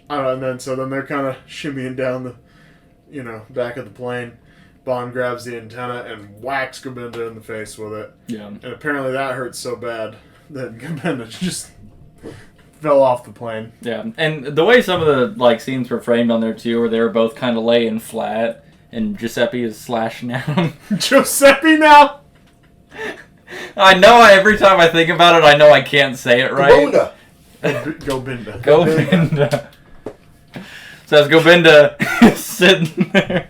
don't know. And then they're kind of shimmying down the, back of the plane. Bond grabs the antenna and whacks Gobinda in the face with it. Yeah. And apparently that hurts so bad that Gobinda just fell off the plane. Yeah, and the way some of the like scenes were framed on there too, where they were both kind of laying flat, and Giuseppe is slashing at him. Giuseppe now. I know. Every time I think about it, I know I can't say it right. Gobinda. Gobinda. Gobinda. So as Gobinda is sitting there,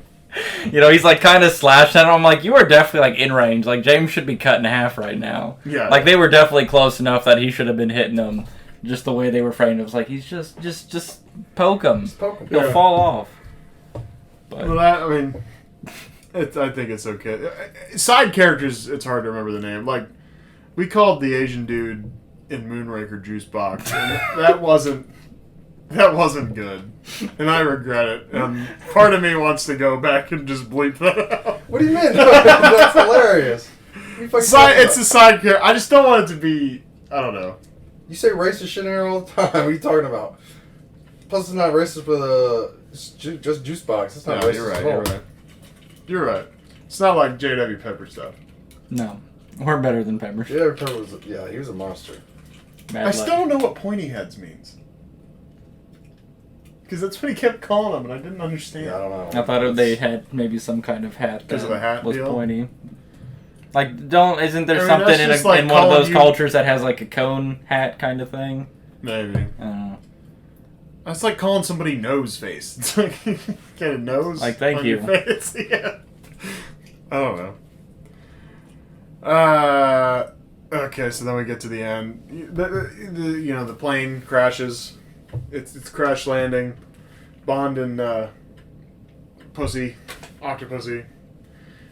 he's like kind of slashing at him. I'm like, you are definitely like in range. Like James should be cut in half right now. Yeah. Like they were definitely close enough that he should have been hitting him. Just the way they were framed, it was like he's just poke him. Just poke him. He'll fall off. But Well, I think it's okay. Side characters, it's hard to remember the name. Like, we called the Asian dude in Moonraker Juicebox, and that wasn't good, and I regret it. And part of me wants to go back and just bleep that out. What do you mean? That's hilarious. It's a side character. I just don't want it to be. I don't know. You say racist shit in here all the time. What are you talking about? Plus, it's not racist with just juice box. It's not No, racist you're at right. all. You're right. It's not like J.W. Pepper stuff. no, we're better than Pepper. Yeah, he was a monster. Bad I luck. still don't know what pointy heads means. Because that's what he kept calling them, and I didn't understand. Yeah, I don't know. I thought they had maybe some kind of hat Because of that the hat was deal? pointy. Like, isn't there I mean, something that's in, just like in one of calling those you- cultures that has like a cone hat kind of thing? Maybe. I don't know. That's like calling somebody nose face. It's like, get a nose Like, thank on you. your face. Yeah. I don't know. Okay, so then we get to the end. The plane crashes. It's crash landing. Bond and Octopussy.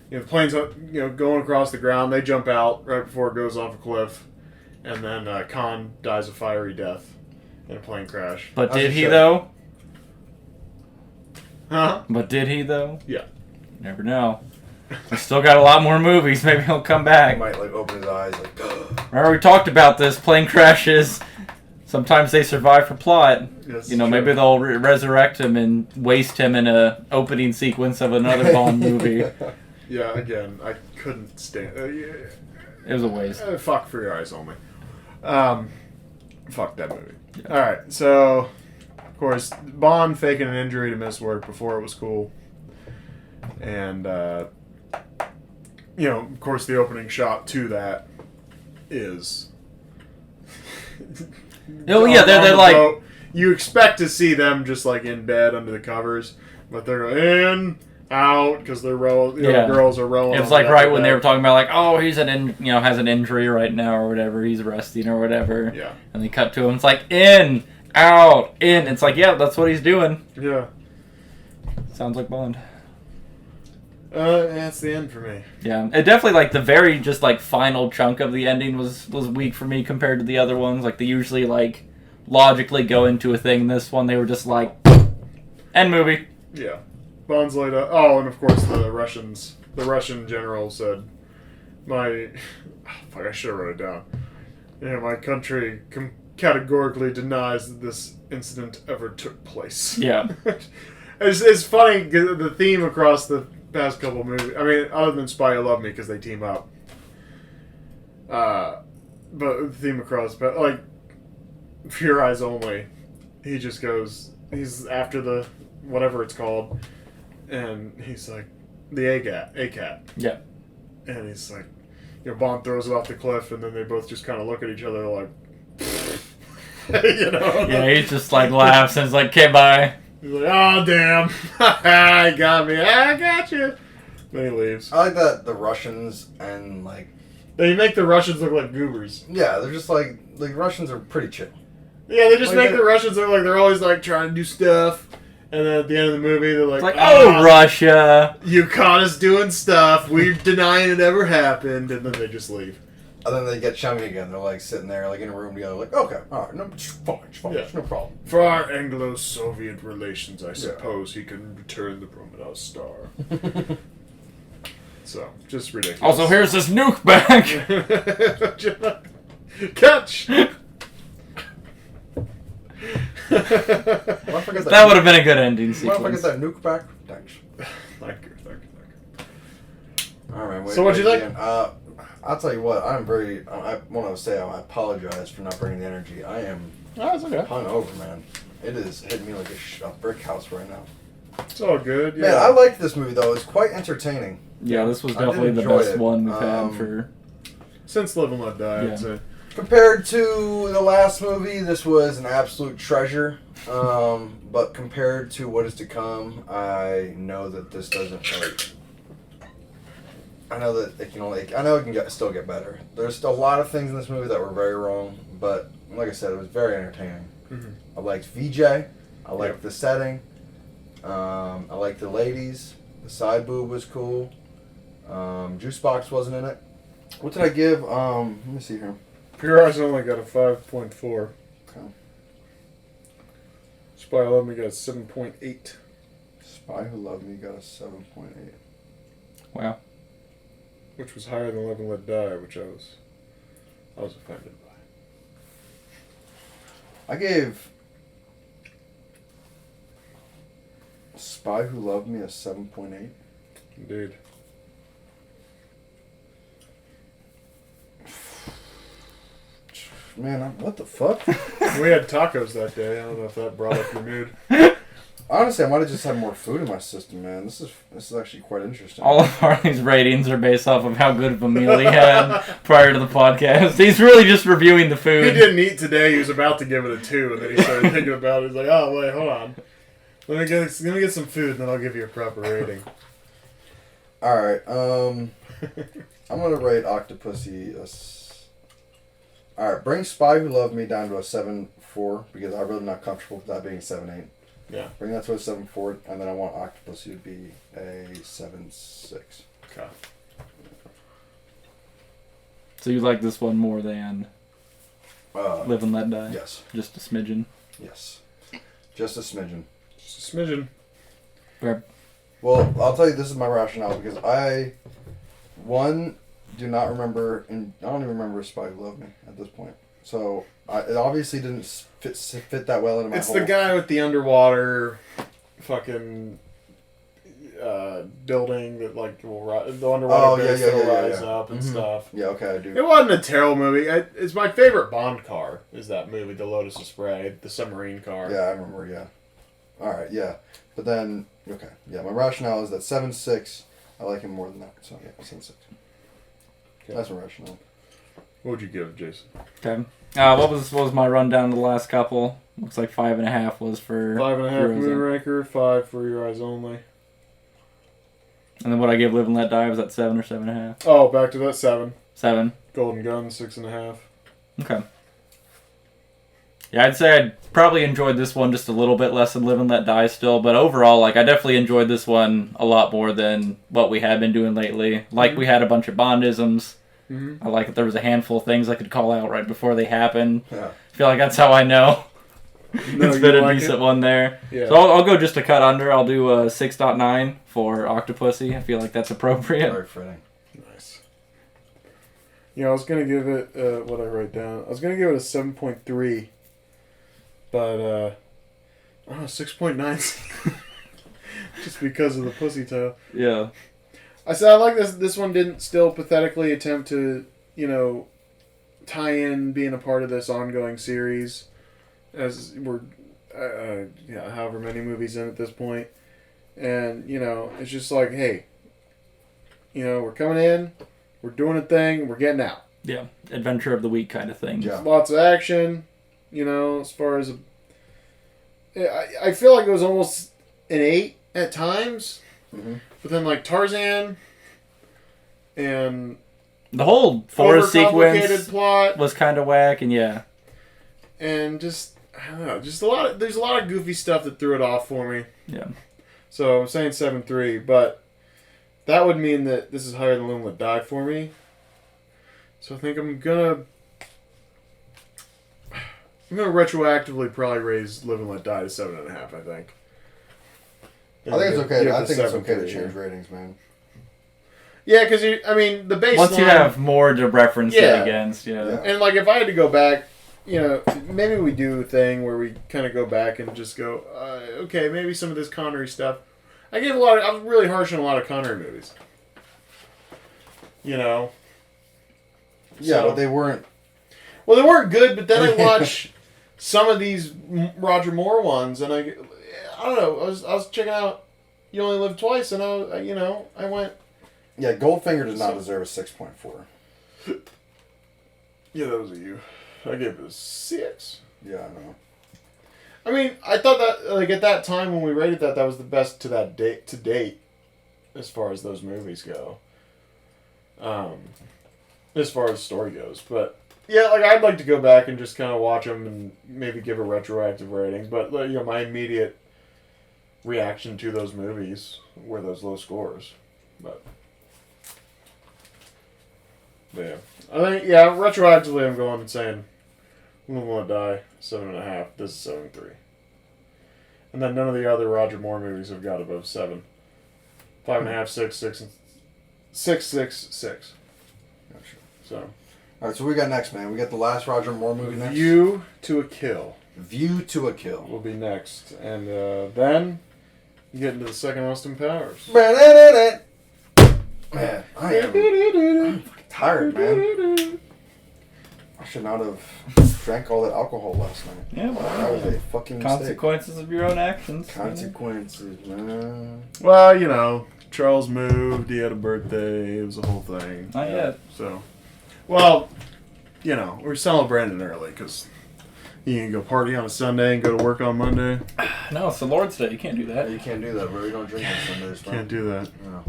The plane's going across the ground. They jump out right before it goes off a cliff, and then Khan dies a fiery death in a plane crash. But As did you he should. though? Huh? But did he though? Yeah. Never know. He's still got a lot more movies. Maybe he'll come He back. might like open his eyes like. Remember we talked about this. Plane crashes. Sometimes they survive for plot. Yes, Maybe they'll resurrect him and waste him in a opening sequence of another Bond movie. Yeah, again, I couldn't stand. It was a waste. Fuck For Your Eyes Only. Fuck that movie. Yeah. All right, so of course Bond faking an injury to miss work before it was cool, and of course the opening shot to that is. Oh yeah, they're like. boat. You expect to see them just like in bed under the covers, but they're in. Out because they're rowing. Yeah. Girls are rowing. It was like right when they were talking about like, oh, he's has an injury right now or whatever. He's resting or whatever. Yeah. And they cut to him. It's like in, out, in. It's like that's what he's doing. Yeah. Sounds like Bond. That's the end for me. Yeah, it definitely like the very just like final chunk of the ending was weak for me compared to the other ones. Like they usually like logically go into a thing. This one they were just like end movie. Yeah. Bond's laid up. Oh, and of course the Russian general said, I should have wrote it down. Yeah, my country categorically denies that this incident ever took place. Yeah. It's funny, the theme across the past couple movies, I mean, other than Spy Who Loved Me, because they team up. But the theme across, like, For Your Eyes Only, he just goes, he's after the, whatever it's called, and he's like, the ACAT. Yeah. And he's like, Bond throws it off the cliff, and then they both just kind of look at each other like, Yeah, he just like laughs and is like, okay, bye. He's like, oh, damn. I got me. I got you. Then he leaves. I like that the Russians and like. They make the Russians look like goobers. Yeah, they're just like Russians are pretty chill. Yeah, they just Like make the Russians look like they're always like trying to do stuff. And then at the end of the movie, they're like, It's like, oh, Russia. You caught us doing stuff. We're denying it ever happened. And then they just leave. And then they get chummy again. They're like sitting there like in a room together like, okay, alright, no, it's fine, Yeah. no problem. For our Anglo-Soviet relations, I suppose he can return the Promenade Star. So, just ridiculous. Also, here's this nuke back. Catch! Why forget That would have been a good ending Why forget sequence. that nuke back? Thanks. Thank you. Alright, wait. So what'd you wait think? again. I'll tell you what. I want to say I apologize for not bringing the energy. I am That's okay. hungover, man. It is hitting me like a brick house right now. It's all good. Yeah. Man, I liked this movie though. It's quite entertaining. Yeah, this was definitely the best one we've had for since Live and Let Die. Yeah. I'd say. Compared to the last movie, this was an absolute treasure. But compared to what is to come, I know that this doesn't like. I know that it can only. I know it can still get better. There's a lot of things in this movie that were very wrong, but like I said, it was very entertaining. Mm-hmm. I liked VJ. I liked the setting. I liked the ladies. The side boob was cool. Juicebox wasn't in it. What did I give? Let me see here. Pure Eyes only got a 5.4. Okay. Spy Who Loved Me got a 7.8. Spy Who Loved Me got a 7.8. Wow. Which was higher than Live and Let Die, which I was offended by. I gave Spy Who Loved Me a 7.8. Indeed. Man, what the fuck? We had tacos that day. I don't know if that brought up your mood. Honestly, I might have just had more food in my system, man. This is actually quite interesting. All of Harley's ratings are based off of how good of a meal he had prior to the podcast. He's really just reviewing the food. He didn't eat today. He was about to give it a 2, and then he started thinking about it. He's like, oh, wait, hold on. Let me get some food, and then I'll give you a proper rating. Alright, I'm going to rate Octopussy Alright, bring Spy Who Loved Me down to a 7.4, because I'm really not comfortable with that being a 7.8. Yeah. Bring that to a 7.4, and then I want Octopussy to be a 7.6. Okay. So you like this one more than Live and Let Die? Yes. Just a smidgen? Yes. Just a smidgen. Just a smidgen. Fair. Well, I'll tell you, this is my rationale, because do not remember, and I don't even remember Spy Who Loved Me at this point. So, it obviously didn't fit that well into my It's the guy with the underwater fucking building that, like, will the underwater base that'll rise up and stuff. Yeah, okay, I do. It wasn't a terrible movie. It's my favorite Bond car, is that movie, The Lotus of Spray, the submarine car. Yeah, I remember, yeah. Alright, yeah. But then, okay. Yeah, my rationale is that 7.6, I like him more than that. So, yeah, 7.6. Okay. That's my rationale. What would you give, Jason? Okay. What was my rundown of the last couple? Looks like 5.5 was for 5.5 Moonraker, 5 for Your Eyes Only. And then what I gave Live and Let Die was at 7 or 7.5? Oh, back to that 7. 7. Golden Gun, 6.5. Okay. Yeah, I'd say I'd probably enjoyed this one just a little bit less than Live and Let Die still, but overall, like, I definitely enjoyed this one a lot more than what we had been doing lately. Like, we had a bunch of Bondisms. Mm-hmm. I like that there was a handful of things I could call out right before they happened. Yeah. I feel like that's how I know. No, it's been a like decent one there. Yeah. So I'll go just a cut under. I'll do a 6.9 for Octopussy. I feel like that's appropriate. Very fitting. Nice. Yeah, I was going to give it, what I wrote down, I was going to give it a 7.3, but, I don't know, 6.9, just because of the pussy tail. Yeah. I said I like this one didn't still pathetically attempt to, tie in being a part of this ongoing series, as we're, however many movies in at this point. And, it's just like, hey, we're coming in, we're doing a thing, we're getting out. Yeah. Adventure of the week kind of thing. Yeah. Lots of action, as far as I feel like it was almost an 8 at times. Mm-hmm. But then, like, Tarzan and The whole forest sequence plot was kind of whack, and yeah. And just, I don't know, there's a lot of goofy stuff that threw it off for me. Yeah. So I'm saying 7.3, but that would mean that this is higher than Live and Let Die for me. So I think I'm gonna retroactively probably raise Live and Let Die to 7.5. I think. I think it's okay. I think it's okay to 7.3, change ratings, man. Yeah, because the baseline. Once you have more to reference it against, yeah. And like if I had to go back, maybe we do a thing where we kind of go back and just go, okay, maybe some of this Connery stuff. I was really harsh on a lot of Connery movies. Yeah, but they weren't. Well, they weren't good. But then I watch some of these Roger Moore ones, and I don't know. I was checking out You Only Live Twice, and I went. Yeah, Goldfinger does not deserve a 6.4. Yeah, that was a U. I gave it a 6. Yeah, I know. I mean, I thought that like at that time when we rated that was the best to date, as far as those movies go. As far as the story goes, but yeah, like I'd like to go back and just kind of watch them and maybe give a retroactive rating. But my immediate reaction to those movies were those low scores. But yeah, I think retroactively I'm going and saying, "When Will It Die?" 7.5. This is 7.3. And then none of the other Roger Moore movies have got above 7. 5.5, 6, 6, and 6, 6, 6. Gotcha. So. All right, so we got next, man. We got the last Roger Moore movie next. View to a Kill. View to a Kill will be next, and then you get into the second Austin Powers. Man, I am fucking tired, man. I should not have drank all that alcohol last night. Yeah, well, that was a fucking consequences mistake. Of your own actions. Consequences, man. Well, Charles moved. He had a birthday. It was a whole thing. Not yet. So, well, we're celebrating early because you can go party on a Sunday and go to work on Monday. No, it's the Lord's Day. You can't do that. Yeah, you can't do that, bro. You don't drink on Sundays. Can't do that. No.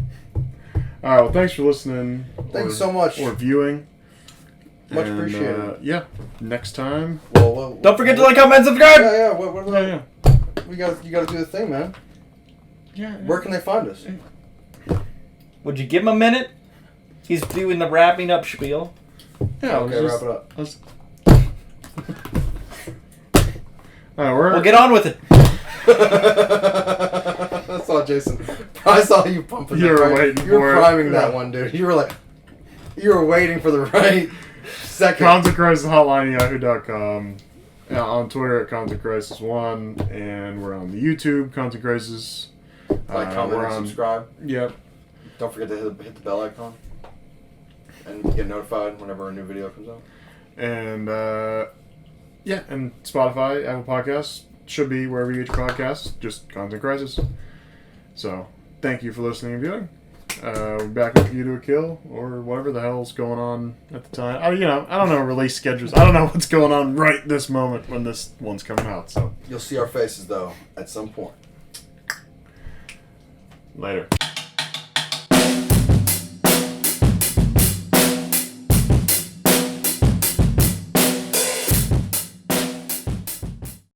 All right. Well, thanks for listening. Thanks so much. Or viewing. Much appreciated. Yeah. Next time. Well, don't forget to like, comment, subscribe. Yeah. Yeah. You got to do the thing, man. Yeah. Where can they find us? Would you give him a minute? He's doing the wrapping up spiel. Yeah. Okay. Wrap it up. All right, we'll get on with it. I saw Jason. I saw you pumping. You were waiting for it. You were priming that one, dude. You were waiting for the right second. Content Crisis Hotline Yahoo.com. On Twitter at Content Crisis 1, and we're on the YouTube Content Crisis. Like, comment, and subscribe. Yep. Don't forget to hit the bell icon and get notified whenever a new video comes out. And and Spotify, Apple Podcasts should be wherever you get your podcasts. Just Content Crisis. So thank you for listening and viewing. We're back with View to a Kill, or whatever the hell's going on at the time. I don't know release schedules. I don't know what's going on right this moment when this one's coming out. So you'll see our faces though at some point. Later.